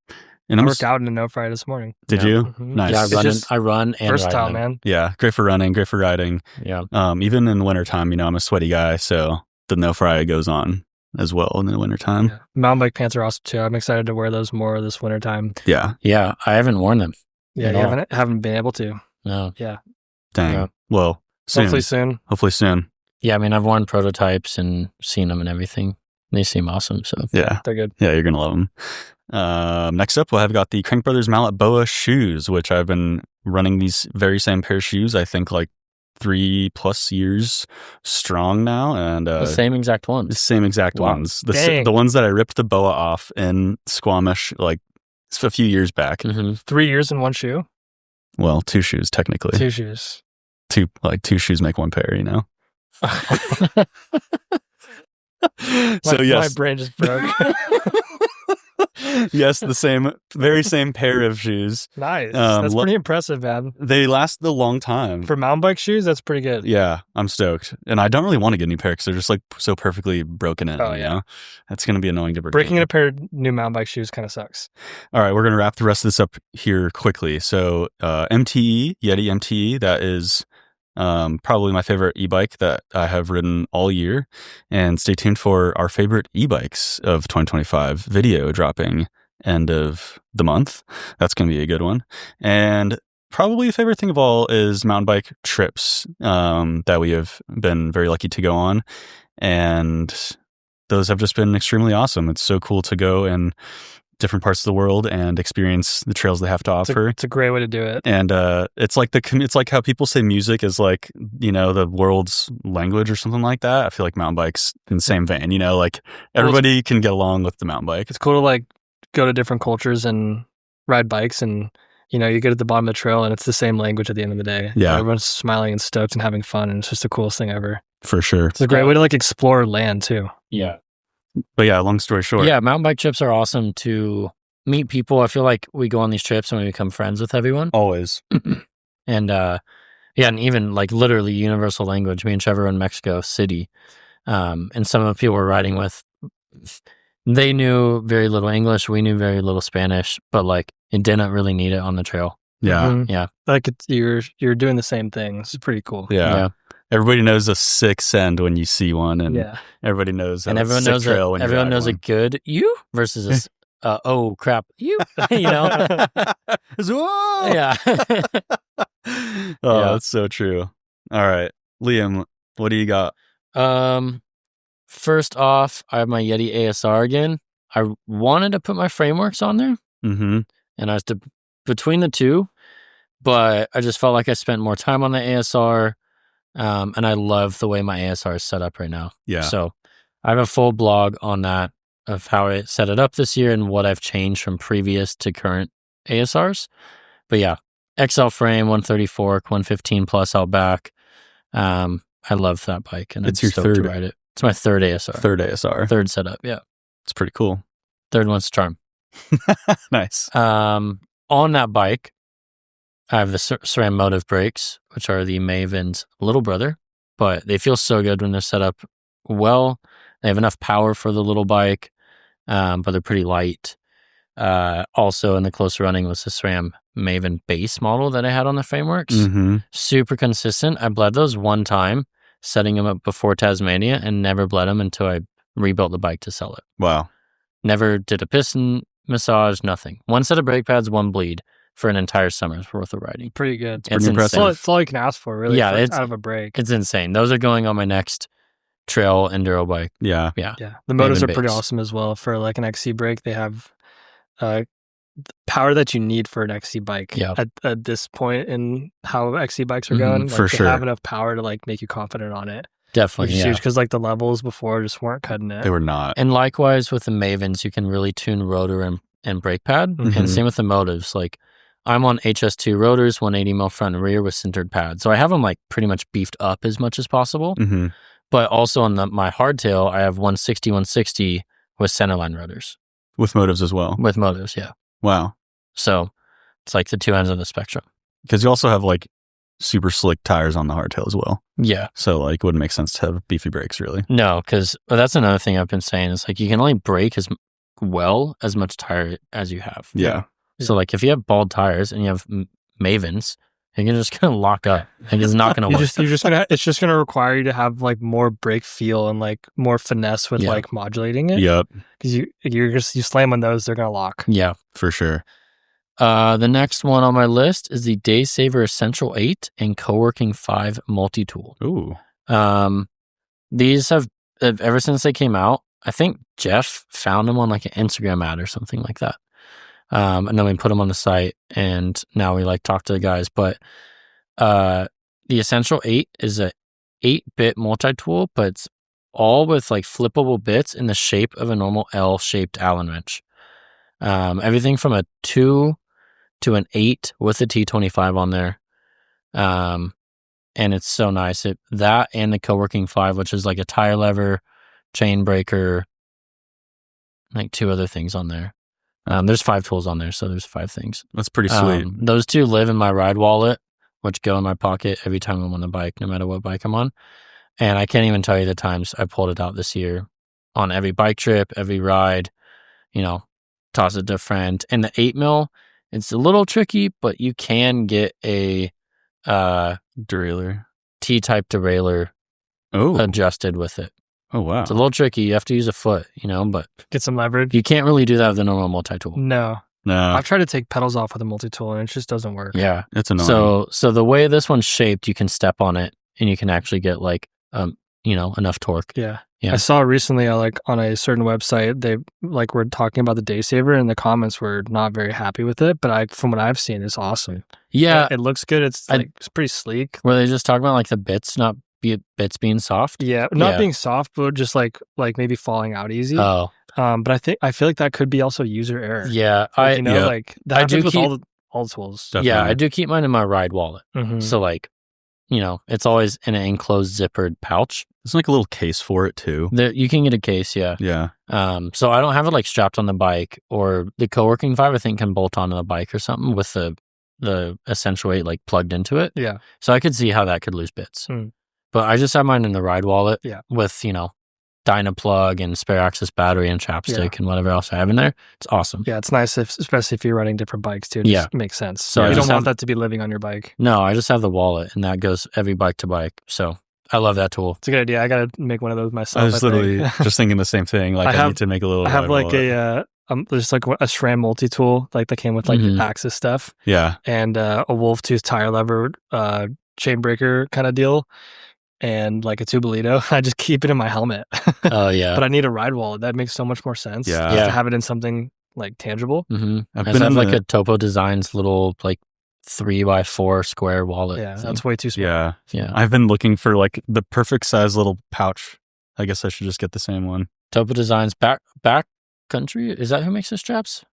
And I I'm worked out in a no fry this morning. Did Yeah. you? Mhm. Nice. Yeah, It's I run and Versatile, ride them. man. Yeah, great for running, great for riding. Yeah. Even in the wintertime, I'm a sweaty guy, so the no fry goes on as well in the wintertime. Yeah. Mountain bike pants are awesome too. I'm excited to wear those more this winter time. Yeah. Yeah, I haven't worn them. Yeah, At you all. haven't been able to. No. Dang. Yeah. Well, soon. Hopefully soon. Yeah, I mean, I've worn prototypes and seen them and everything. They seem awesome. So Yeah. They're good. Yeah, you're going to love them. Next up, I've got the Crank Brothers Mallet Boa shoes, which I've been running these very same pair of shoes, I think like 3+ years strong now. And the same exact the ones. same exact Wow. ones. Dang. The ones that I ripped the boa off in Squamish like a few years back. Mm-hmm. 3 years in one shoe? Well, 2 shoes, technically. 2 shoes. Two shoes make one pair, So My yes, brain just broke. yes, the very same pair of shoes. Nice. Um, That's lo- pretty impressive, man. They last a long time. For mountain bike shoes, that's pretty good. Yeah, I'm stoked, and I don't really want to get a new pair because they're just like so perfectly broken in. Oh, yeah. That's gonna be annoying to break. Breaking in a pair of new mountain bike shoes kind of sucks. All right, we're gonna wrap the rest of this up here quickly. So, MTE Yeti MTE, that is probably my favorite e-bike that I have ridden all year. And stay tuned for our favorite e-bikes of 2025 video dropping end of the month. That's going to be a good one. And probably the favorite thing of all is mountain bike trips that we have been very lucky to go on. And those have just been extremely awesome. It's so cool to go in different parts of the world and experience the trails they have to offer. It's a great way to do it. And it's like how people say music is like, the world's language or something like that. I feel like mountain bikes in the same vein, like everybody can get along with the mountain bike. It's cool to like go to different cultures and ride bikes and you get at the bottom of the trail and it's the same language at the end of the day. Yeah. Everyone's smiling and stoked and having fun and it's just the coolest thing ever. For sure. It's a great way to like explore land too. Yeah. But yeah, long story short. Yeah, mountain bike trips are awesome to meet people. I feel like we go on these trips and we become friends with everyone. Always. And and even like literally universal language. Me and Trevor were in Mexico City. And some of the people we're riding with, they knew very little English. We knew very little Spanish, but like it didn't really need it on the trail. Yeah. Mhm. Yeah. Like you're doing the same thing. It's pretty cool. Yeah. Everybody knows a sick send when you see one, and Yeah. everybody knows And a everyone sick knows trail when you everyone ride knows a one. good you versus a oh crap you. Yeah. Oh, Yeah. that's so true. All right, Liam, what do you got? First off, I have my Yeti ASR again. I wanted to put my frameworks on there, Mm-hmm. and I was between the two, but I just felt like I spent more time on the ASR, and I love the way my ASR is set up right now. Yeah. So I have a full blog on that of how I set it up this year and what I've changed from previous to current ASRs. But yeah, XL frame, 130 fork, 115 plus out back. I love that bike, and It's I'm your stoked to third- ride it. It's my third ASR. Third ASR. Third setup, yeah. It's pretty cool. Third one's charm. Nice. On that bike, I have the SRAM Motive brakes, which are the Maven's little brother, but they feel so good when they're set up well. They have enough power for the little bike. but they're pretty light. Also in the close running was the SRAM Maven base model that I had on the frameworks. Mm-hmm. Super consistent. I bled those one time, setting them up before Tasmania, and never bled them until I rebuilt the bike to sell it. Wow. Never did a piston massage, nothing. One set of brake pads, one bleed for an entire summer's worth of riding. Pretty good. It's pretty impressive. insane. It's all you can ask for, really. Yeah, out of a brake. It's insane. Those are going on my next trail enduro bike. Yeah. Yeah, the motors Maven are pretty base. awesome as well. For like an XC brake, they have the power that you need for an XC bike. Yeah. At this point in how XC bikes are going, for they sure. have enough power to like make you confident on it. Definitely, Which is yeah. huge because like the levels before just weren't cutting it. They were not. And likewise with the Mavens, you can really tune rotor and brake pad. Mhm. And same with the motives. Like I'm on HS2 rotors, 180 mil front and rear with sintered pads. So I have them like pretty much beefed up as much as possible. Mm-hmm. But also on my hardtail, I have 160 with centerline rotors With motives as well. with motives. Yeah. Wow. So it's like the two ends of the spectrum. Because you also have like super slick tires on the hardtail as well. Yeah. So like it wouldn't make sense to have beefy brakes really. No, because that's another thing I've been saying is like you can only brake as well as much tire as you have. Yeah. So like if you have bald tires and you have Mavens, you're just gonna lock up. Like it's not gonna work. It's just gonna require you to have like more brake feel and like more finesse with Yeah. like modulating it. Yep. Because you slam on those, they're gonna lock. Yeah. For sure. The next one on my list is the Day Saver Essential 8 and Coworking 5 multi-tool. Ooh. These have ever since they came out, I think Jeff found them on like an Instagram ad or something like that. And then we put them on the site and now we like talk to the guys. But the Essential 8 is a 8-bit multi-tool, but it's all with like flippable bits in the shape of a normal L-shaped Allen wrench. Everything from a 2 to an 8 with a T25 on there. And it's so nice. That and the Coworking 5, which is like a tire lever, chain breaker, like 2 other things on there. There's 5 tools on there, so there's 5 things. That's pretty sweet. Those 2 live in my ride wallet, which go in my pocket every time I'm on the bike, no matter what bike I'm on. And I can't even tell you the times I pulled it out this year on every bike trip, every ride, toss it to a friend. And the 8 mil, it's a little tricky, but you can get a Derailleur. T-type derailleur Oh. adjusted with it. Oh wow. It's a little tricky. You have to use a foot, but Get some leverage. you can't really do that with a normal multi-tool. No. No. I've tried to take pedals off with a multi-tool and it just doesn't work. Yeah. It's annoying. So the way this one's shaped, you can step on it and you can actually get like, enough torque. Yeah. Yeah. I saw recently, like on a certain website, they like were talking about the Day Saver, and the comments were not very happy with it. But from what I've seen, it's awesome. Yeah. It looks good. It's it's pretty sleek. Were they just talking about like the bits, bits being soft? Yeah, not Yeah. being soft, but just like maybe falling out easy. Oh, But I feel like that could be also user error. yeah. Like, yeah. like that I happens do with keep- all the tools. Definitely. Yeah, I do keep mine in my ride wallet. Mhm. So like, it's always in an enclosed zippered pouch. There's like a little case for it too. You can get a case, yeah. Yeah. So I don't have it like strapped on the bike, or the Coworking 5 I think can bolt onto the bike or something with the Essential 8 like plugged into it. Yeah. So I could see how that could lose bits. Mm. But I just have mine in the ride wallet Yeah. with, Dynaplug and spare access battery and chapstick and whatever else I have in there. It's awesome. Yeah, it's nice, especially if you're riding different bikes too. It just makes sense. So So I you just don't want have- that to be living on your bike. No, I just have the wallet and that goes every bike to bike. So I love that tool. It's a good idea. I got to make one of those myself. I was think. literally just thinking the same thing. Like I need to make a little. I have ride like wallet. there's like a SRAM multi-tool, like that came with like Mhm. Axis stuff Yeah. and a wolf tooth tire lever, chain breaker kind of deal, and like a Tubolito. I just keep it in my helmet. Oh, yeah. But I need a ride wallet. That makes so much more sense. Yeah. Just Yeah. to have it in something like tangible. Mm-hmm. I've I been have in like the- a Topo Designs little like 3x4 square wallet. Yeah, thing. that's way too small. Yeah. Yeah. I've been looking for like the perfect size little pouch. I guess I should just get the same one. Topo Designs back country. Is that who makes the straps?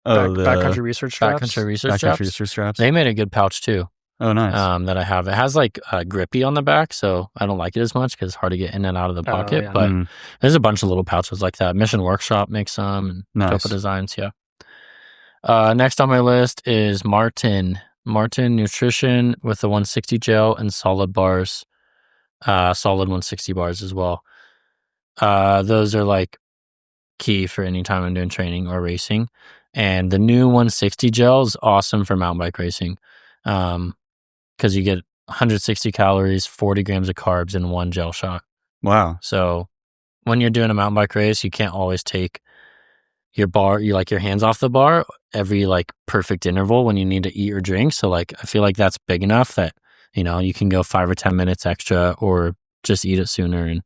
Backcountry research straps. Backcountry research Backcountry straps. research straps. They made a good pouch too. Oh, nice. That I have. It has like grippy on the back, so I don't like it as much because it's hard to get in and out of the pocket. yeah. But Mm, there's a bunch of little pouches like that. Mission Workshop makes some, and nice. Topo Designs. Yeah. Next on my list is Martin Nutrition with the 160 gel and solid bars, solid 160 bars as well. Those are like key for any time I'm doing training or racing. And the new 160 gel is awesome for mountain bike racing, because you get 160 calories, 40 grams of carbs in one gel shot. Wow. So when you're doing a mountain bike race, you can't always take your hands off the bar every like perfect interval when you need to eat or drink. So like, I feel like that's big enough that, you can go 5 or 10 minutes extra or just eat it sooner and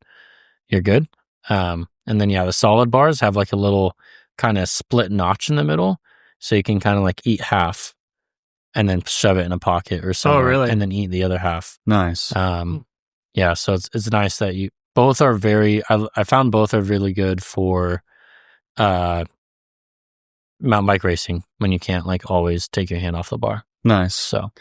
you're good. And then, the solid bars have like a little kind of split notch in the middle. So you can kind of like eat half and then shove it in a pocket or something. Oh, really? And then eat the other half. Nice. So it's nice that both are I found both are really good for mountain bike racing when you can't like always take your hand off the bar. Nice. So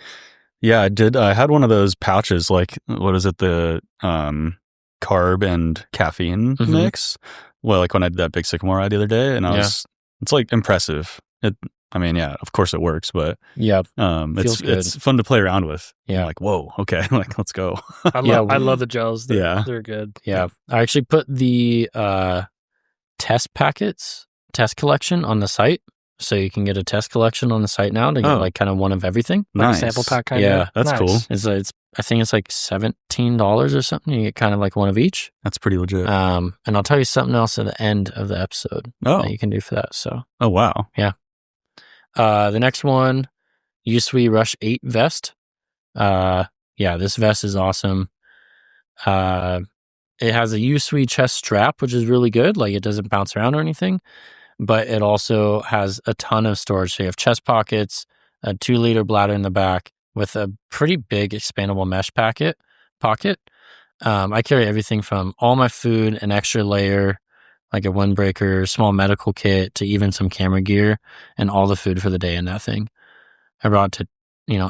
yeah, I did. I had one of those pouches, like what is it, the carb and caffeine mix. Well, like when I did that big sycamore ride the other day, and it's like impressive. Of course it works, but it's fun to play around with. Yeah, like whoa, okay, like let's go. I love the gels. They're good. Yeah, I actually put the test collection on the site, so you can get a test collection on the site now to get like kind of one of everything, like a sample pack kind of. Yeah, that's cool. I think it's like $17 or something. You get kind of like one of each. That's pretty legit. And I'll tell you something else at the end of the episode that you can do for that. So. Oh wow. Yeah. The next one, Usui Rush 8 vest. This vest is awesome. It has a Usui chest strap, which is really good. Like it doesn't bounce around or anything, but it also has a ton of storage. So you have chest pockets, a 2-liter bladder in the back with a pretty big expandable mesh pocket. I carry everything from all my food, an extra layer, like a windbreaker, small medical kit, to even some camera gear and all the food for the day in that thing. I brought to,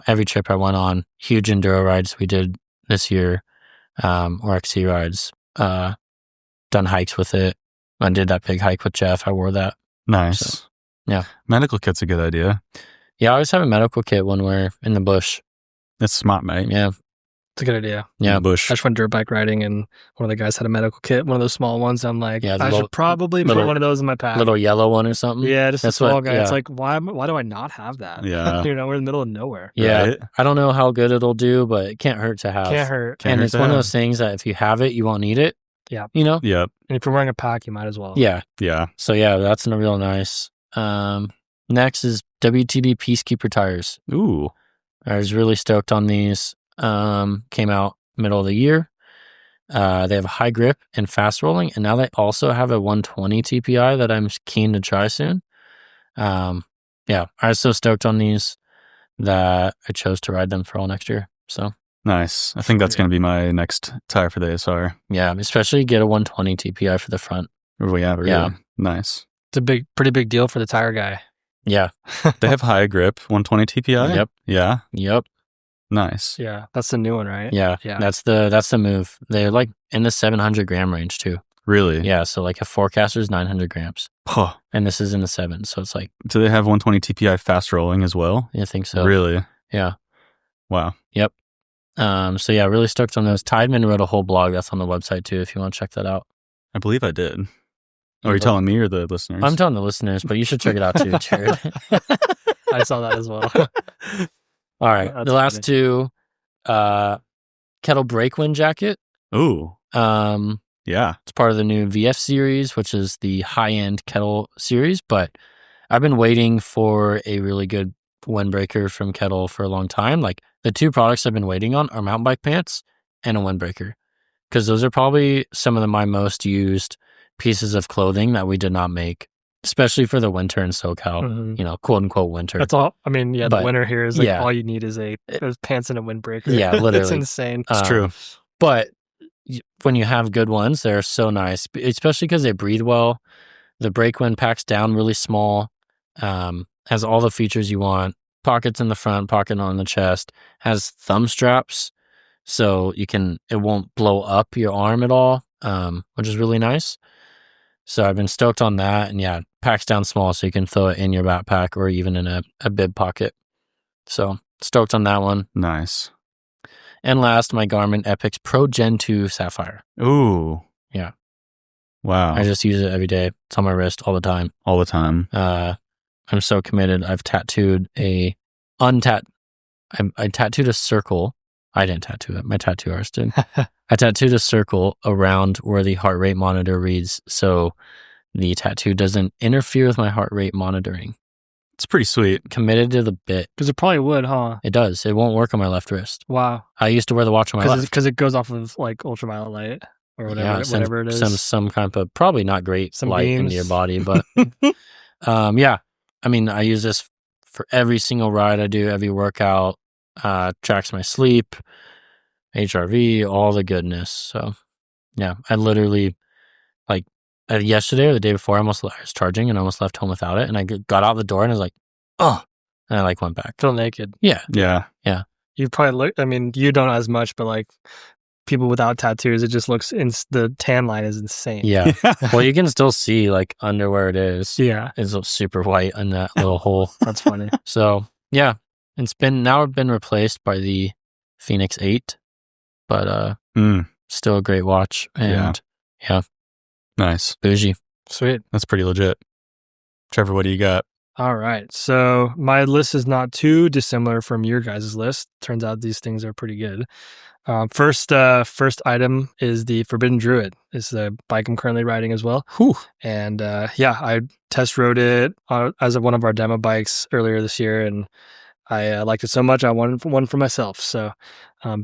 every trip I went on, huge enduro rides we did this year, or XC rides, done hikes with it. I did that big hike with Jeff. I wore that. Nice. So, yeah. Medical kit's a good idea. Yeah, I always have a medical kit when we're in the bush. That's smart, mate. Yeah. It's a good idea. Yeah. Bush. I just went dirt bike riding and one of the guys had a medical kit, one of those small ones. I'm like, I should probably put one of those in my pack. Little yellow one or something. Yeah, just a small guy. Yeah. It's like, why do I not have that? Yeah. We're in the middle of nowhere. Yeah. Right? I don't know how good it'll do, but it can't hurt to have. Can't hurt. And it's one of those things that if you have it, you won't need it. Yeah. Yep. And if you're wearing a pack, you might as well. Yeah. Yeah. So that's real nice. Next is WTB Peacekeeper tires. Ooh. I was really stoked on these. Came out middle of the year. They have high grip and fast rolling, and now they also have a 120 TPI that I'm keen to try soon. I was so stoked on these that I chose to ride them for all next year. So nice. I think that's going to be my next tire for the ASR. Yeah, especially get a 120 TPI for the front. Really. Yeah. Nice. It's a pretty big deal for the tire guy. Yeah. They have high grip 120 TPI? Yep. Yeah. Yep. Nice. Yeah, that's the new one, right? Yeah. That's the move. They're like in the 700 gram range too. Really? Yeah. So like a Forecaster is 900 grams. Huh. And this is in the 7. So it's like. Do they have 120 TPI fast rolling as well? I think so. Really? Yeah. Wow. Yep. Really stoked on those. Tideman wrote a whole blog that's on the website too, if you want to check that out. I believe I did. Are you telling me or the listeners? I'm telling the listeners, but you should check it out too, Jared. I saw that as well. All right. The last two, Kettle Breakwind jacket. Ooh. Yeah. It's part of the new VF series, which is the high-end Kettle series, but I've been waiting for a really good windbreaker from Kettle for a long time. Like the two products I've been waiting on are mountain bike pants and a windbreaker, because those are probably some of my most used pieces of clothing that we did not make, especially for the winter in SoCal, quote unquote winter. That's all. I mean, the winter here is like all you need is pants and a windbreaker. Yeah, literally. It's insane. It's true. But when you have good ones, they're so nice, especially because they breathe well. The Breakwind packs down really small, has all the features you want, pockets in the front, pocket on the chest, has thumb straps, so it won't blow up your arm at all, which is really nice. So I've been stoked on that, and packs down small, so you can throw it in your backpack or even in a bib pocket. So stoked on that one. Nice. And last, my Garmin Epix Pro Gen 2 Sapphire. Ooh. Yeah. Wow. I just use it every day. It's on my wrist all the time. All the time. I'm so committed. I've tattooed I tattooed a circle. I didn't tattoo it. My tattoo artist did. I tattooed a circle around where the heart rate monitor reads, so the tattoo doesn't interfere with my heart rate monitoring. It's pretty sweet. Committed to the bit. Because it probably would, huh? It does. It won't work on my left wrist. Wow. I used to wear the watch on my left. Because it goes off of like ultraviolet light or whatever, whatever it is. Some kind of probably not great Some light beams. into your body, but yeah. I mean, I use this for every single ride I do, every workout. Tracks my sleep, HRV, all the goodness. So yeah, I literally yesterday or the day before, I was charging and I almost left home without it, and I got out the door and I was like, oh, and I went back. Feel naked. Yeah. You probably look. I mean, you don't as much, but like people without tattoos, it just looks. The tan line is insane. Yeah. Well, you can still see like under where it is. Yeah, it's super white in that little hole. That's funny. So yeah, it's been replaced by the Phoenix 8, but still a great watch, and yeah. Nice. Bougie. Sweet. That's pretty legit. Trevor, what do you got? All right. So my list is not too dissimilar from your guys' list. Turns out these things are pretty good. First item is the Forbidden Druid. It's the bike I'm currently riding as well. Whew. And I test rode it as one of our demo bikes earlier this year, and I liked it so much I wanted one for myself. So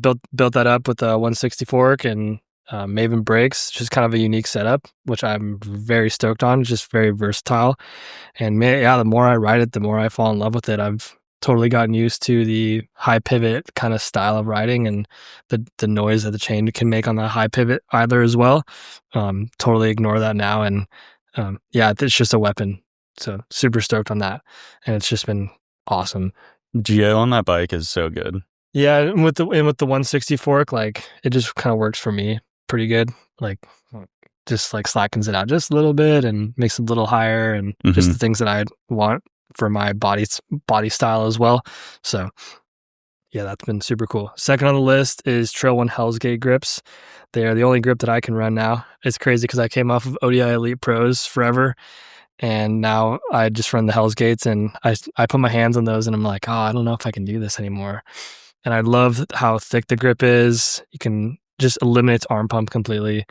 built that up with a 160 fork and Maven brakes, just kind of a unique setup, which I'm very stoked on. It's just very versatile. And the more I ride it, the more I fall in love with it. I've totally gotten used to the high pivot kind of style of riding and the noise that the chain can make on the high pivot either as well. Totally ignore that now. And it's just a weapon. So super stoked on that. And it's just been awesome. Geo on that bike is so good. Yeah, and with the 160 fork, like it just kind of works for me pretty good. Like just like slackens it out just a little bit and makes it a little higher, and just the things that I want for my body style as well. So yeah, that's been super cool. Second on the list is Trail One Hell's Gate grips. They are the only grip that I can run now. It's crazy because I came off of ODI Elite Pros forever, and now I just run the Hell's Gates, and I put my hands on those and I'm like, I don't know if I can do this anymore. And I love how thick the grip is. You can just eliminates arm pump completely.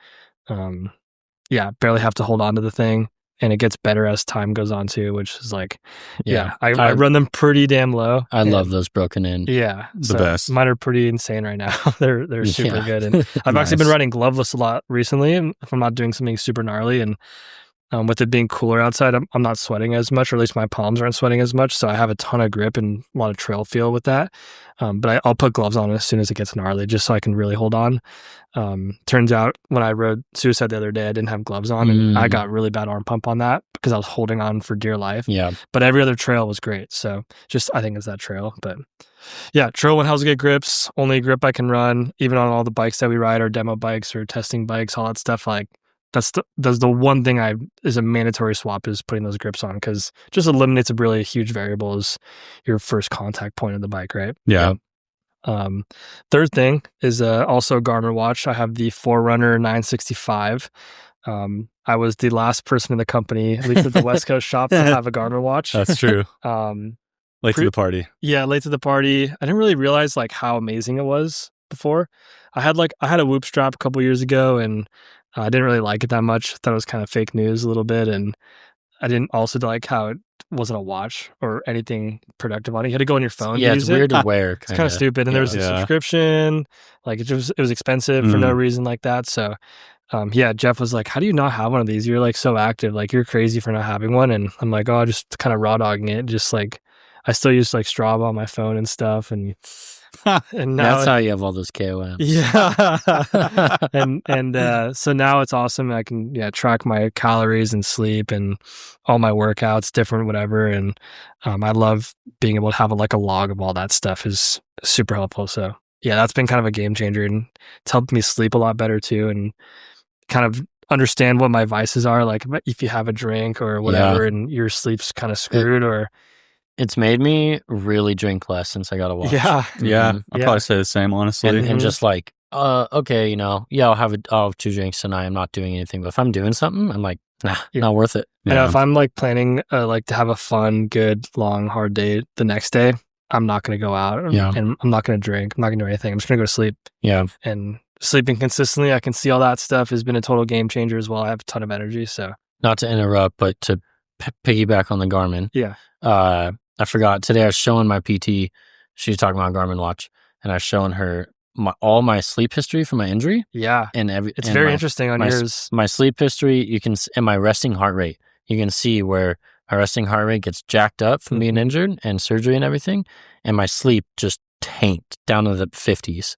Barely have to hold on to the thing, and it gets better as time goes on too, which is like, I run them pretty damn low. I love those broken in. Yeah, the best. Mine are pretty insane right now. They're super good, and I've actually been riding gloveless a lot recently, if I'm not doing something super gnarly. And with it being cooler outside, I'm not sweating as much, or at least my palms aren't sweating as much. So I have a ton of grip and a lot of trail feel with that. But I'll put gloves on as soon as it gets gnarly, just so I can really hold on. Turns out when I rode Suicide the other day, I didn't have gloves on, and I got really bad arm pump on that because I was holding on for dear life. Yeah. But every other trail was great. So I think it's that trail. But yeah, Trail One Hell's Gate grips, only grip I can run, even on all the bikes that we ride, or demo bikes or testing bikes, all that stuff. Like, that's the one thing is a mandatory swap, is putting those grips on, because just eliminates a really huge variable as your first contact point of the bike, right? Yeah. Third thing is also a Garmin watch. I have the Forerunner 965. I was the last person in the company, at least at the West Coast shop, to have a Garmin watch. That's true. Late to the party. Yeah, late to the party. I didn't really realize like how amazing it was before. I had a Whoop strap a couple years ago, and I didn't really like it that much. I thought it was kind of fake news a little bit, and I didn't also like how it wasn't a watch or anything productive on it. You had to go on your phone. Yeah, to it's use weird it. to wear. It's kind of stupid, and there was a subscription. Like it was expensive for no reason like that. So, Jeff was like, "How do you not have one of these? You're like so active. Like you're crazy for not having one." And I'm like, "Oh, just kind of raw dogging it. Just like I still use like Strava on my phone and stuff." And now that's how you have all those KOMs. Yeah. So now it's awesome. I can track my calories and sleep and all my workouts, different whatever. And I love being able to have a log of all that stuff is super helpful. So yeah, that's been kind of a game changer, and it's helped me sleep a lot better too, and kind of understand what my vices are. Like if you have a drink or whatever and your sleep's kind of screwed, or it's made me really drink less since I got a watch. Yeah. I'll probably say the same, honestly. And just like okay, you know, yeah, I'll have 2 drinks tonight. I'm not doing anything. But if I'm doing something, I'm like, nah, Yeah. not worth it. I know if I'm like planning like to have a fun, good, long, hard day the next day, I'm not going to go out Yeah. and I'm not going to drink. I'm not going to do anything. I'm just going to go to sleep. Yeah. And sleeping consistently, I can see all that stuff has been a total game changer as well. I have a ton of energy. So Not to interrupt, but to piggyback on the Garmin. yeah. I forgot today I was showing my PT. She was talking about Garmin watch, and I was showing her all my sleep history from my injury. Yeah. And it's very interesting on yours. My sleep history, you can, and my resting heart rate, you can see where my resting heart rate gets jacked up from being injured and surgery and everything, and my sleep just tanked down to the 50s.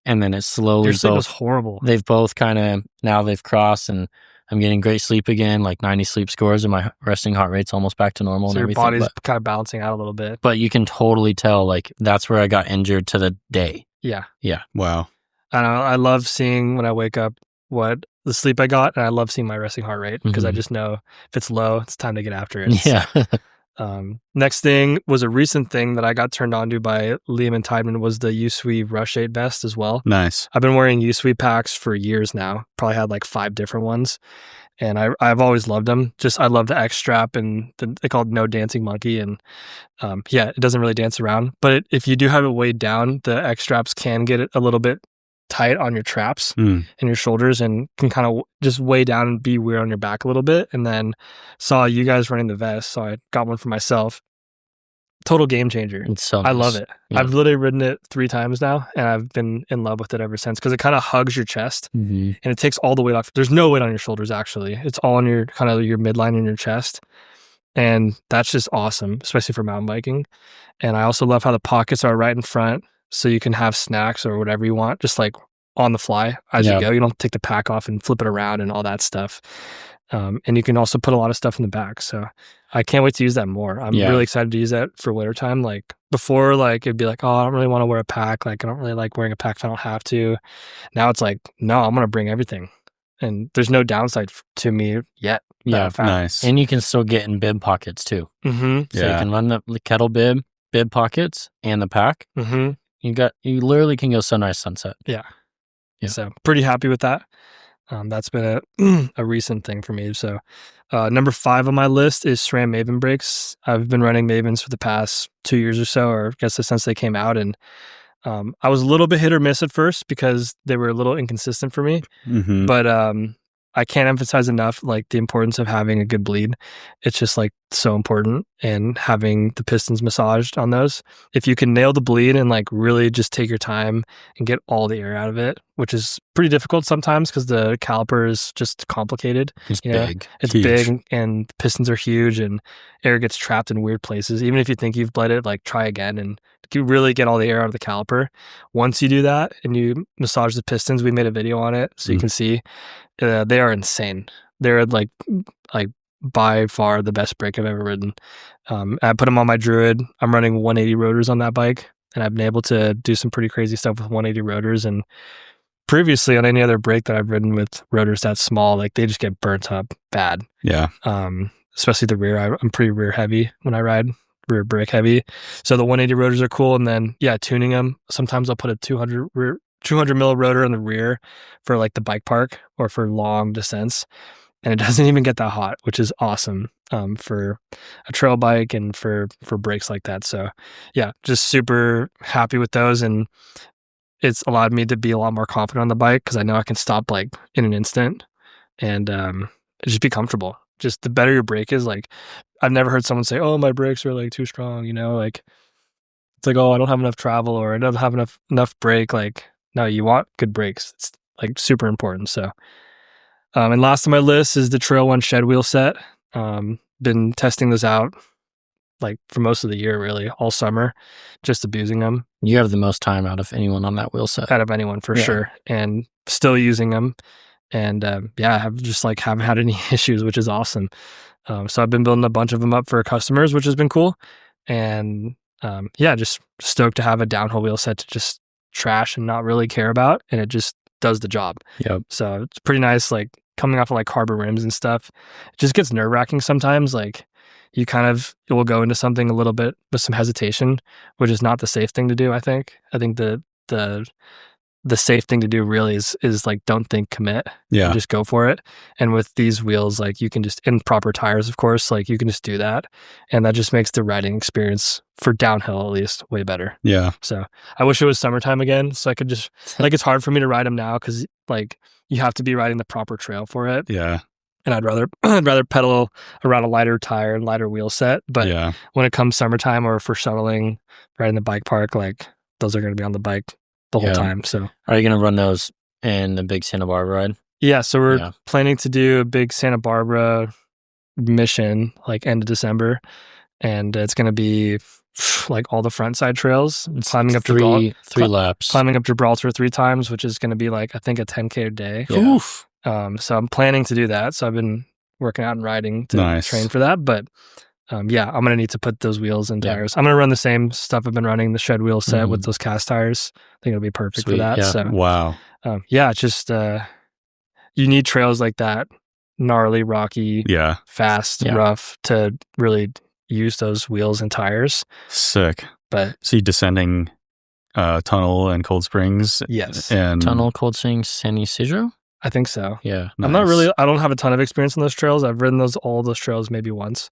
And then it slowly, your sleep was horrible. They've both kind of, now they've crossed, and I'm getting great sleep again, like 90 sleep scores, and my resting heart rate's almost back to normal. So and your everything. body's kind of balancing out a little bit. But you can totally tell, like, that's where I got injured to the day. Yeah. Yeah. Wow. I love seeing when I wake up what the sleep I got, and I love seeing my resting heart rate because I just know if it's low, it's time to get after it. Yeah. Next thing was a recent thing that I got turned on to by Liam and Tideman was the USWE Rush 8 vest as well. Nice. I've been wearing USWE packs for years now. Probably had like 5 different ones. And I've always loved them. Just I love the X strap and they call it No Dancing Monkey. And yeah, it doesn't really dance around. But if you do have it weighed down, the X straps can get it a little bit tight on your traps and your shoulders and can kind of just weigh down and be weird on your back a little bit. And then saw you guys running the vest, so I got one for myself. Total game changer. It's so I nice. love it. Yeah. I've literally ridden it 3 times now, and I've been in love with it ever since because it kind of hugs your chest and it takes all the weight off. There's no weight on your shoulders, actually. It's all on your kind of your midline in your chest. And that's just awesome, especially for mountain biking. And I also love how the pockets are right in front, so you can have snacks or whatever you want, just like on the fly as you go. You don't take the pack off and flip it around and all that stuff. And you can also put a lot of stuff in the back. So I can't wait to use that more. I'm really excited to use that for wintertime. Like before, like it'd be like, oh, I don't really want to wear a pack. Like I don't really like wearing a pack if I don't have to. Now it's like, no, I'm going to bring everything. And there's no downside to me yet. Yeah, nice. And you can still get in bib pockets too. So you can run the kettle bib pockets and the pack. You literally can go sunrise, sunset. Yeah. So pretty happy with that. That's been a recent thing for me. So number 5 on my list is SRAM Maven brakes. I've been running Mavens for the past 2 years or so, or I guess since they came out. And I was a little bit hit or miss at first because they were a little inconsistent for me. But I can't emphasize enough like the importance of having a good bleed. It's just like so important, and having the pistons massaged on those. If you can nail the bleed and like really just take your time and get all the air out of it, which is pretty difficult sometimes because the caliper is just complicated. It's big. It's huge. Big, and the pistons are huge, and air gets trapped in weird places. Even if you think you've bled it, like try again and you really get all the air out of the caliper. Once you do that and you massage the pistons, we made a video on it so you can see. They are insane. They're like by far the best brake I've ever ridden. I put them on my Druid. I'm running 180 rotors on that bike, and I've been able to do some pretty crazy stuff with 180 rotors. And previously on any other brake that I've ridden with rotors that small, like they just get burnt up bad. Yeah. Especially the rear. I'm pretty rear heavy when I ride, rear brake heavy. So the 180 rotors are cool. And then tuning them. Sometimes I'll put a 200 mil rotor in the rear for like the bike park or for long descents, and it doesn't even get that hot, which is awesome for a trail bike and for brakes like that. So yeah, just super happy with those, and it's allowed me to be a lot more confident on the bike because I know I can stop like in an instant and just be comfortable. Just the better your brake is, like I've never heard someone say, oh, my brakes are like too strong, like it's like, oh, I don't have enough travel or I don't have enough brake. Like no, you want good brakes. It's like super important. So, and last on my list is the Trail One shed wheel set. Been testing those out like for most of the year, really, all summer, just abusing them. You have the most time out of anyone on that wheel set. Out of anyone for sure, and still using them. And I have just like haven't had any issues, which is awesome. So I've been building a bunch of them up for customers, which has been cool. And just stoked to have a downhill wheel set to just trash and not really care about, and it just does the job. So it's pretty nice, like coming off of like carbon rims and stuff. It just gets nerve-wracking sometimes. Like you will go into something a little bit with some hesitation, which is not the safe thing to do. I think the the safe thing to do really is like don't think, commit. Yeah. Just go for it. And with these wheels, like you can just, in proper tires, of course, like you can just do that. And that just makes the riding experience for downhill at least way better. Yeah. So I wish it was summertime again. So I could just, like, it's hard for me to ride them now because like you have to be riding the proper trail for it. Yeah. And I'd rather pedal around a lighter tire and lighter wheel set. But Yeah. when it comes summertime or for shuttling, riding the bike park, like those are going to be on the bike the whole time. So are you going to run those in the big Santa Barbara ride? Yeah. So we're planning to do a big Santa Barbara mission like end of December. And it's going to be like all the front side trails, climbing up three laps, climbing up Gibraltar 3 times, which is going to be like, I think a 10K a day. Yeah. Oof. So I'm planning to do that. So I've been working out and riding to train for that. But I'm going to need to put those wheels and tires. I'm going to run the same stuff I've been running, the shed wheel set with those cast tires. I think it'll be perfect for that. Yeah. So wow. It's just you need trails like that, gnarly, rocky, fast, rough, to really use those wheels and tires. Sick. But so you descending Tunnel and Cold Springs? Yes. And Tunnel, Cold Springs, San Isidro? I think so. Yeah. Nice. I don't have a ton of experience on those trails. I've ridden all those trails maybe once.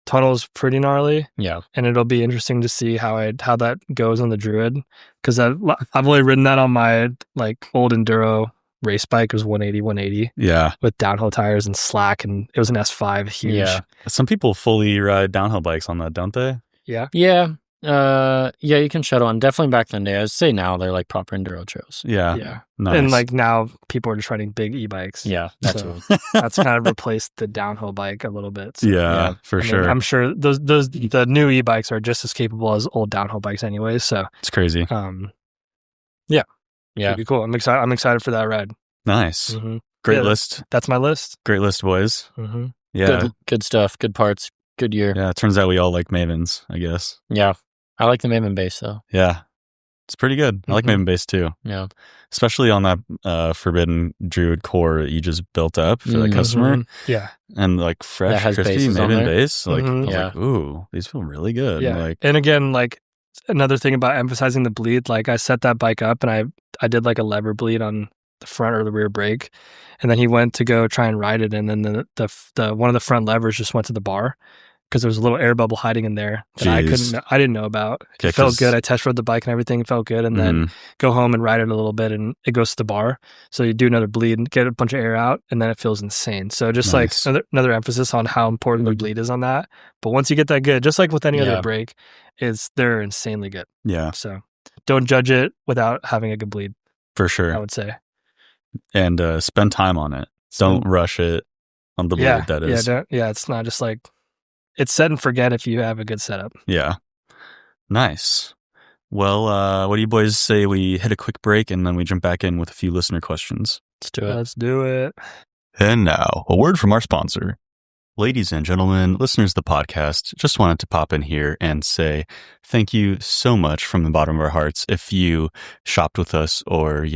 Tunnel's pretty gnarly. Yeah. And it'll be interesting to see how that goes on the Druid, because I've only ridden that on my like old enduro race bike. It was 180 with downhill tires and slack, and it was an S5, huge. Yeah. Some people fully ride downhill bikes on that, don't they? Yeah. You can shuttle on. Definitely back in the day. I'd say now they're like proper enduro trails. Yeah. Nice. And like now people are just riding big e-bikes. Yeah, that's kind of replaced the downhill bike a little bit. So, for sure. I'm sure the new e-bikes are just as capable as old downhill bikes anyways. So it's crazy. Yeah. It'd be cool. I'm excited for that ride. Nice. Mm-hmm. Great list. That's my list. Great list, boys. Mm-hmm. Yeah. Good stuff. Good parts. Good year. Yeah. It turns out we all like Mavens, I guess. Yeah. I like the Maven base though. Yeah. It's pretty good. I like Maven base too. Yeah. Especially on that Forbidden Druid core that you just built up for the customer. Yeah. And like fresh, crispy Maven base. Like, I was like, ooh, these feel really good. Yeah. Like, and again, like another thing about emphasizing the bleed, like I set that bike up and I did like a lever bleed on the front or the rear brake. And then he went to go try and ride it. And then the one of the front levers just went to the bar, because there was a little air bubble hiding in there that I didn't know about. It felt good. I test rode the bike and everything. It felt good. And then go home and ride it a little bit and it goes to the bar. So you do another bleed and get a bunch of air out, and then it feels insane. So just like another emphasis on how important the bleed is on that. But once you get that good, just like with any other brake, they're insanely good. Yeah. So don't judge it without having a good bleed. For sure. I would say. And spend time on it. Don't rush it on the bleed, that is. Yeah, it's not just like, it's set and forget if you have a good setup. Yeah. Nice. Well, what do you boys say we hit a quick break and then we jump back in with a few listener questions? Let's do it. And now, a word from our sponsor. Ladies and gentlemen, listeners of the podcast, just wanted to pop in here and say thank you so much from the bottom of our hearts. If you shopped with us or,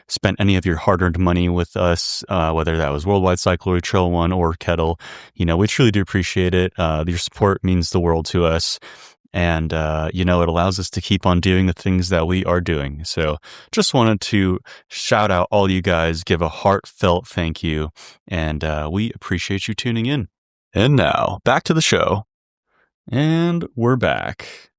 spent any of your hard-earned money with us, whether that was Worldwide Cyclery, Trail One, or Kettle, we truly do appreciate it. Your support means the world to us. And, it allows us to keep on doing the things that we are doing. So just wanted to shout out all you guys, give a heartfelt thank you. And we appreciate you tuning in. And now, back to the show. And we're back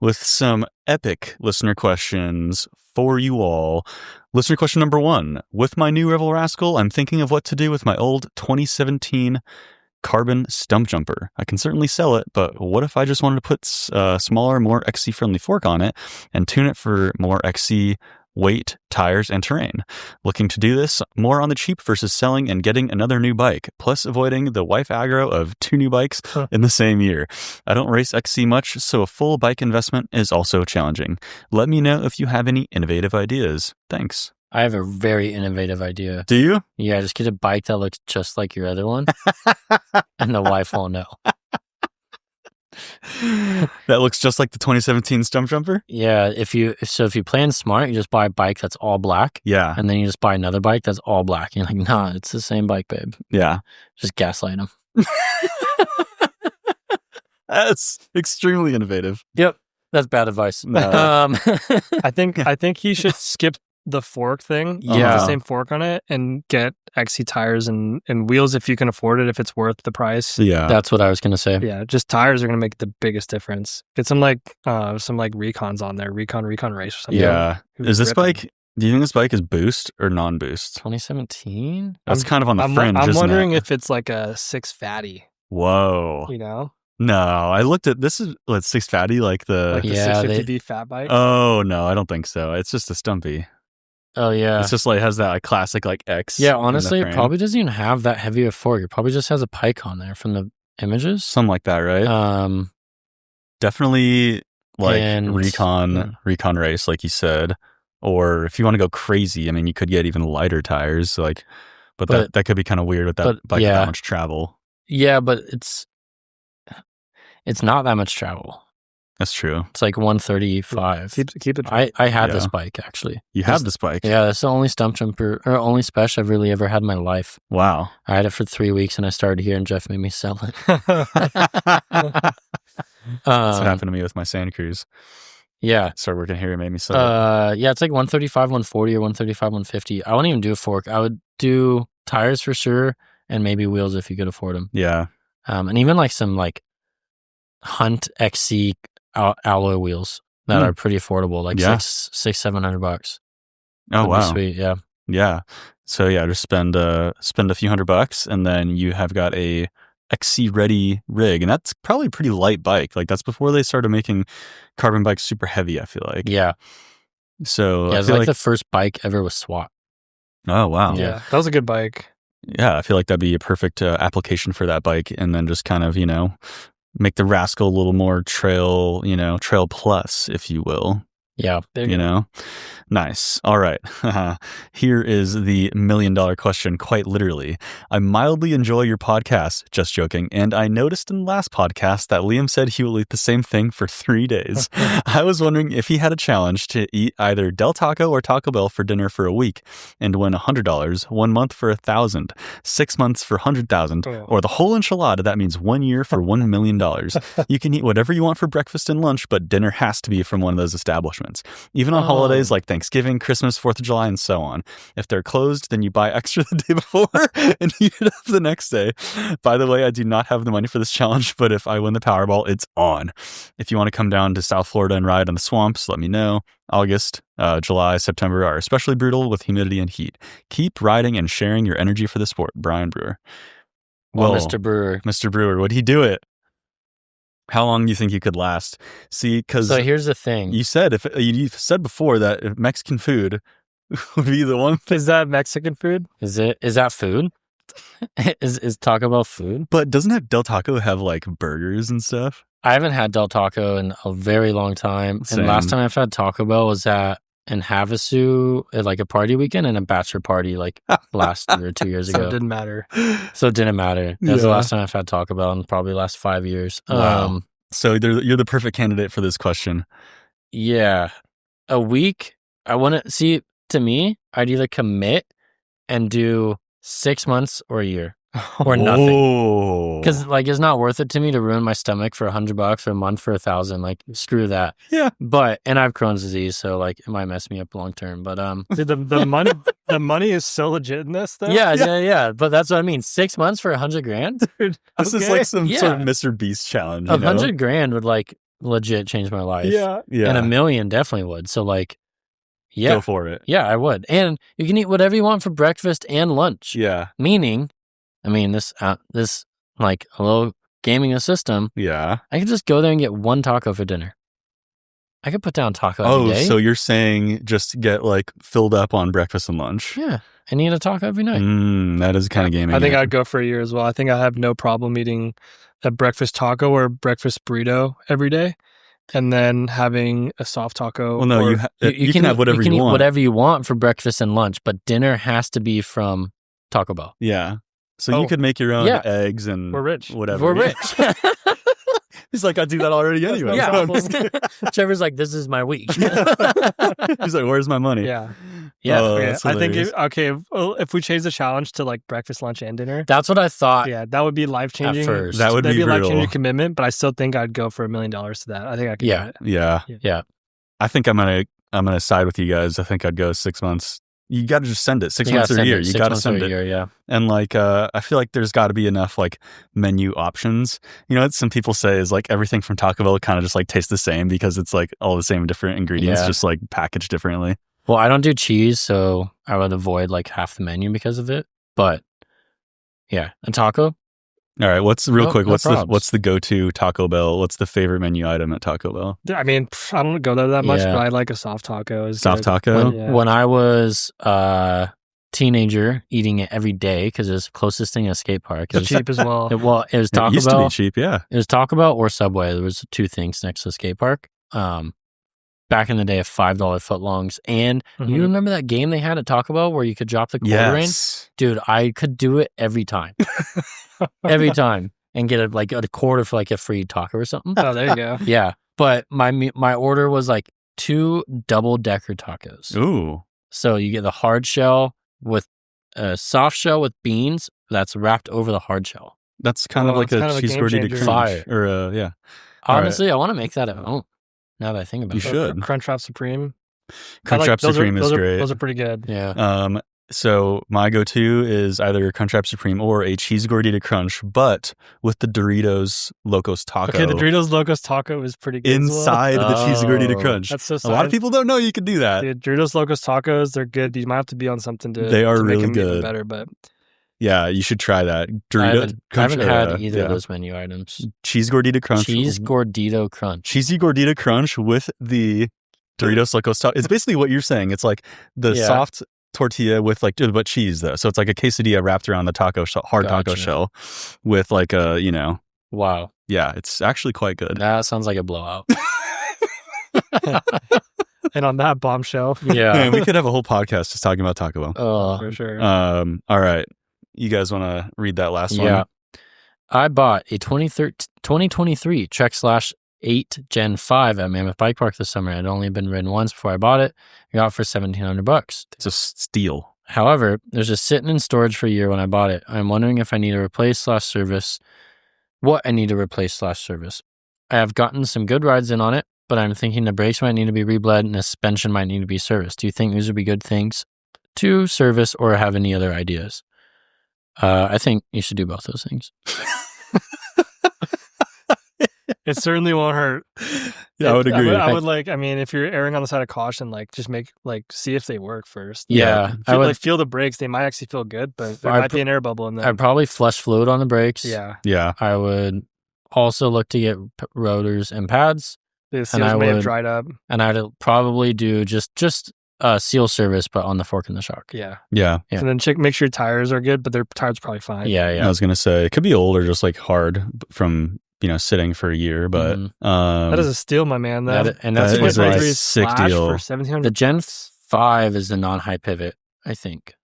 with some epic listener questions for you all. Listener question number 1. With my new Revel Rascal, I'm thinking of what to do with my old 2017 carbon stump jumper. I can certainly sell it, but what if I just wanted to put a smaller, more XC-friendly fork on it and tune it for more XC weight, tires, and terrain? Looking to do this more on the cheap versus selling and getting another new bike, plus avoiding the wife aggro of 2 new bikes in the same year. I don't race XC much, so a full bike investment is also challenging. Let me know if you have any innovative ideas. Thanks. I have a very innovative idea. Do you? Yeah, just get a bike that looks just like your other one, and the wife won't know. That looks just like the 2017 stump jumper? Yeah, if you plan smart, you just buy a bike that's all black. Yeah. And then you just buy another bike that's all black. And you're like, nah, it's the same bike, babe. Yeah. Just gaslight them. That's extremely innovative. Yep. That's bad advice. No. I think he should skip the fork thing. Yeah. The same fork on it, and get XC tires and wheels if you can afford it, if it's worth the price. Yeah. That's what I was gonna say. Yeah, just tires are gonna make the biggest difference. Get some recons on there, recon race or something. Yeah. Who's Is this ripping. bike? Do you think this bike is boost or non-boost? 2017. That's kind of on the fringe. I'm isn't wondering it? if it's like a 6 fatty. Whoa. You know, No, I looked at this. Is what 6 fatty like the? like the Yeah, 650D fat bike. Oh no, I don't think so. It's just a stumpy. Oh yeah. It's just like has that like classic like X. Yeah, in the honestly, it frame. probably doesn't even have that heavy of fork. It probably just has a pike on there from the images. something like that, right? Definitely like and- recon race, like you said. Or if you want to go crazy, I mean, you could get even lighter tires, like, but that could be kind of weird with that but, bike with yeah. that much travel. Yeah, but it's not that much travel. That's true. It's like 135. Keep it. I had Yeah. this bike actually. You had this bike. Yeah, that's the only stump jumper or only special I've really ever had in my life. Wow. I had it for 3 weeks and I started here and Jeff made me sell it. That's what happened to me with my Santa Cruz. Yeah. Started working here and made me sell it. Yeah, it's like 135, 140 or 135, 150. I wouldn't even do a fork. I would do tires for sure and maybe wheels if you could afford them. Yeah. And even like some like Hunt XC alloy wheels that are pretty affordable, like Yeah. $600-$700. Oh, That'd be wow. sweet. Yeah. Yeah. So yeah, just spend a few $100 and then you have got a XC ready rig, and that's probably a pretty light bike. Like that's before they started making carbon bikes super heavy, I feel like. Yeah. So Yeah, I it's feel like the first bike ever with SWAT. oh wow. Yeah, that was a good bike. Yeah, I feel like that'd be a perfect application for that bike, and then just kind of, make the Rascal a little more trail plus, if you will. Yeah. There you go. Nice. All right. Here is the $1 million question, quite literally. I mildly enjoy your podcast, just joking, and I noticed in the last podcast that Liam said he will eat the same thing for 3 days. I was wondering if he had a challenge to eat either Del Taco or Taco Bell for dinner for a week and win $100, 1 month for $1,000, 6 months for $100,000, or the whole enchilada. That means 1 year for $1 million. You can eat whatever you want for breakfast and lunch, but dinner has to be from one of those establishments. Even on holidays like Thanksgiving, Christmas, 4th of July, and so on. If they're closed, then you buy extra the day before and eat it up the next day. By the way, I do not have the money for this challenge, but if I win the Powerball, it's on. If you want to come down to South Florida and ride on the swamps, let me know. August, July, September are especially brutal with humidity and heat. Keep riding and sharing your energy for the sport. Brian Brewer. Well, Mr. Brewer. Mr. Brewer, would he do it? How long do you think you could last? See, because So here's the thing. you said you've said before that if Mexican food would be the one thing. Is that Mexican food? Is that food? is Taco Bell food? But doesn't Del Taco have like burgers and stuff? I haven't had Del Taco in a very long time. Same. And last time I've had Taco Bell was in Havasu at like a party weekend and a bachelor party like last year or 2 years So ago. it didn't matter. So it didn't matter. That was the Yeah. last time I've had Taco Bell in probably the last 5 years. Wow. So you're the perfect candidate for this question. Yeah. A week, I want to see, to me, I'd either commit and do 6 months or a year or nothing. Oh. Because like it's not worth it to me to ruin my stomach for $100 or a month for $1,000. Like screw that. Yeah. And I have Crohn's disease, so like it might mess me up long term. But Dude, the money is so legit in this though. yeah. But that's what I mean. 6 months for $100,000. Dude, This is okay. like some sort of Yeah. Mr. Beast challenge. You know? $100,000 would like legit change my life. Yeah. Yeah. And $1 million definitely would. So like, yeah, Go for it. yeah, I would. And you can eat whatever you want for breakfast and lunch. Yeah. Meaning, I mean, this like a little gaming a system. Yeah. I could just go there and get one taco for dinner. I could put down taco every day. So you're saying just get like filled up on breakfast and lunch. Yeah, and eat a taco every night. That is kind of gaming. I think it. I'd go for a year as well. I think I have no problem eating a breakfast taco or breakfast burrito every day, and then having a soft taco. Well, no, or, you can have whatever you can you eat want. whatever you want for breakfast and lunch, but dinner has to be from Taco Bell. Yeah. So you Oh, could make your own yeah. eggs and We're rich. whatever. We're rich. He's like, I do that already anyway. Yeah. So I'm just kidding. Trevor's like, this is my week. He's like, where's my money? Yeah. Yeah. Okay, that's I think hilarious. if we change the challenge to like breakfast, lunch, and dinner, That's what I thought. yeah, that would be life changing. At first. That would That'd be be a life changing brutal. commitment, but I still think I'd go for $1 million to that. I think I could Yeah. do it. Yeah. Yeah. I think I'm gonna side with you guys. I think I'd go 6 months. You got to just send it 6 months or a year. You got to send it. Year, yeah. And like, I feel like there's got to be enough like menu options. You know what some people say is like everything from Taco Bell kind of just like tastes the same because it's like all the same different ingredients, Yeah. just like packaged differently. Well, I don't do cheese, so I would avoid like half the menu because of it. But yeah, a taco. All right, what's real quick? no What's probs. the go-to Taco Bell? What's the favorite menu item at Taco Bell? I mean, I don't go there that much, Yeah. but I like a soft taco. Is Soft good. taco. Yeah. When I was a teenager, eating it every day because it was the closest thing to a skate park. It's cheap as well. It was It Taco used to Bell. be cheap, yeah. It was Taco Bell or Subway. There was 2 things next to the skate park. Back in the day of $5 footlongs. And you remember that game they had at Taco Bell where you could drop the quarter in? Yes. Dude, I could do it every time. Every time. And get a quarter for like a free taco or something. Oh, there you go. Yeah. But my order was like 2 double-decker tacos. Ooh. So you get the hard shell with a soft shell with beans that's wrapped over the hard shell. That's kind of Oh, like it's a kind of a cheese game gordita changer. crunch. Fire. Or yeah. All Honestly, I want to make that at home. Now that I think about You it. should. Crunchwrap Supreme. Crunchwrap Supreme is great. Those are pretty good. Yeah. So my go-to is either Crunchwrap Supreme or a cheese gordita crunch, but with the Doritos Locos Taco. Okay, the Doritos Locos Taco is pretty good inside the cheese gordita Oh. crunch. That's so A lot of people don't know you can do that. Dude, Doritos Locos Tacos, they're good. You might have to be on something to They are to make really them even good. better, but Yeah, you should try that. I haven't had either yeah. of those menu items. Cheese gordita crunch. Cheese gordito crunch. Cheesy gordita crunch with the Doritos Locos Taco. It's basically what you're saying. It's like the Yeah. soft tortilla with like but cheese though. So it's like a quesadilla wrapped around the taco shell, hard taco Gotcha. shell with like a, Wow. yeah, it's actually quite good. That sounds like a blowout. and on that bombshell, Yeah. Man, we could have a whole podcast just talking about Taco Bell. Oh. for sure. All right. You guys want to read that last one? Yeah. I bought a 2023 Trek / 8 Gen 5 at Mammoth Bike Park this summer. It had only been ridden once before I bought it. I got it for $1,700. It's a steal. However, it was just sitting in storage for a year when I bought it. I'm wondering if I need to replace / service. What I need to replace / service. I have gotten some good rides in on it, but I'm thinking the brakes might need to be rebled and the suspension might need to be serviced. Do you think these would be good things to service or have any other ideas? I think you should do both those things. It certainly won't hurt. Yeah, I would agree. I would like. I mean, if you're erring on the side of caution, like just see if they work first. Yeah, I would. feel the brakes. They might actually feel good, but there I'd might be an air bubble in them. I'd probably flush fluid on the brakes. Yeah, Yeah. I would also look to get rotors and pads, the seals may have dried up. and I'd probably do just seal service, but on the fork and the shock. Yeah, Yeah. Yeah. and then make sure your tires are good, but their tires are probably fine. Yeah, I yeah. was going to say, it could be old or just like hard from, sitting for a year, but That is a steal, my man. And that's that is what a like, sick Slash deal. for $1,700. the Gen 5 is the non-high pivot, I think.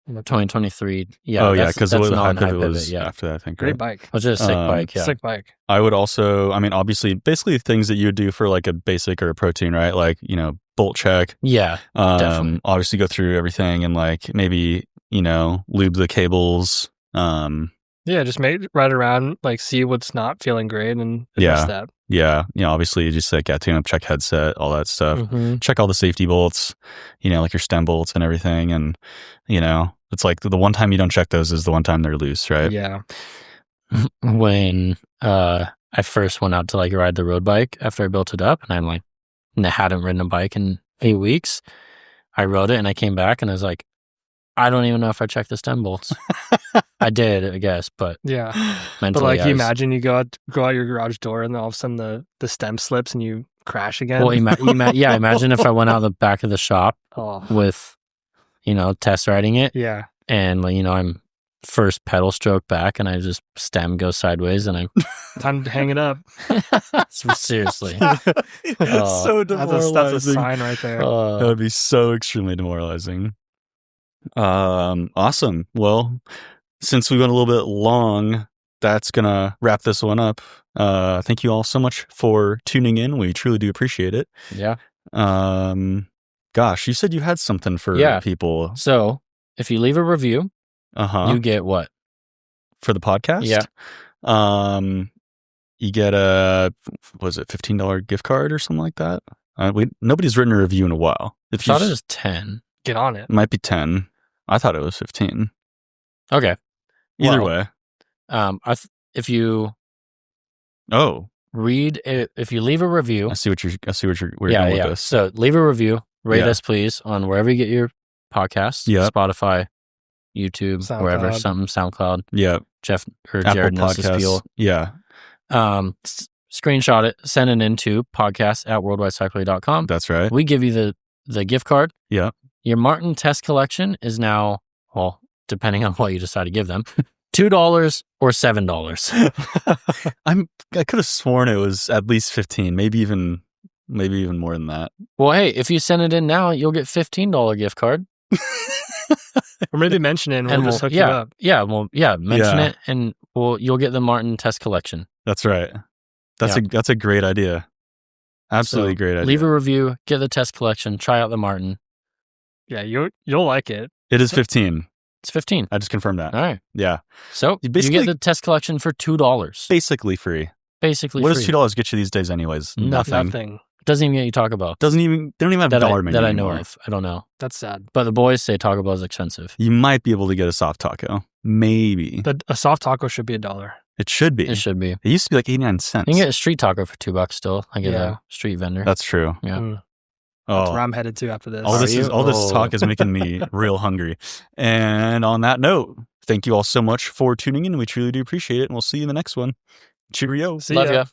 2023. Yeah. Oh, yeah, that's because the high non-high pivot was yeah. after that, I think. Great Right? bike. Which is a sick bike, yeah. Sick bike. I would also, obviously, basically things that you would do for like a basic or a protein, right? Like, bolt check. Yeah, definitely. Obviously go through everything and like maybe, lube the cables. Yeah, just ride around, like see what's not feeling great and adjust that. Yeah. Obviously just like, tune up, check headset, all that stuff. Mm-hmm. Check all the safety bolts, like your stem bolts and everything. And, it's like the one time you don't check those is the one time they're loose, right? Yeah. When I first went out to like ride the road bike after I built it up, and I hadn't ridden a bike in 8 weeks, I rode it and I came back and I was like, I don't even know if I checked the stem bolts. I did, I guess, but Yeah. mentally, But like, you imagine you go out your garage door and then all of a sudden the stem slips and you crash again. Well, imagine if I went out the back of the shop Oh, with, test riding it, yeah. and I'm first pedal stroke back and I just stem goes sideways and Time to hang it up. seriously. It's so demoralizing. That's a sign right there. That would be so extremely demoralizing. Awesome. Well, since we went a little bit long, that's gonna wrap this one up. Thank you all so much for tuning in. We truly do appreciate it. Yeah. Gosh, you said you had something for people. So if you leave a review, you get what? For the podcast? Yeah. You get a, was it $15 gift card or something like that? Nobody's written a review in a while. I thought it was 10. Get on it. It might be 10. I thought it was 15. Okay. Either way. If you if you leave a review, I see what you're going with this. So leave a review, rate us please on wherever you get your podcasts. Yeah. Spotify, YouTube, SoundCloud. wherever, SoundCloud. Yeah. Jeff or Apple Jared knows the spiel. Yeah. Screenshot it, send it into podcast@worldwidecyclery.com. That's right. We give you the gift card. Yeah. Your Martin test collection is now, well, depending on what you decide to give them, $2 or $7. I could have sworn it was at least 15, maybe even more than that. Well, hey, if you send it in now, you'll get $15 gift card. Or maybe mention it and we'll just hook you up. Yeah, mention it and you'll get the Martin test collection. That's right. That's a great idea. Absolutely great idea. Leave a review, get the test collection, try out the Martin. Yeah, you'll like it. It is 15. It's 15. I just confirmed that. All right. Yeah. So you get the test collection for $2. Basically free. What does $2 get you these days anyways? Nothing. Doesn't even get you Taco Bell. They don't even have a dollar menu that I know anymore. of. I don't know. That's sad. But the boys say Taco Bell is expensive. You might be able to get a soft taco. Maybe. A soft taco should be $1. It should be. It should be. It used to be like 89 cents. You can get a street taco for $2 still. I get a street vendor. That's true. Yeah. That's where I'm headed to after this. All this talk is making me real hungry. And on that note, thank you all so much for tuning in. We truly do appreciate it. And we'll see you in the next one. Cheerio. See Love ya. ya.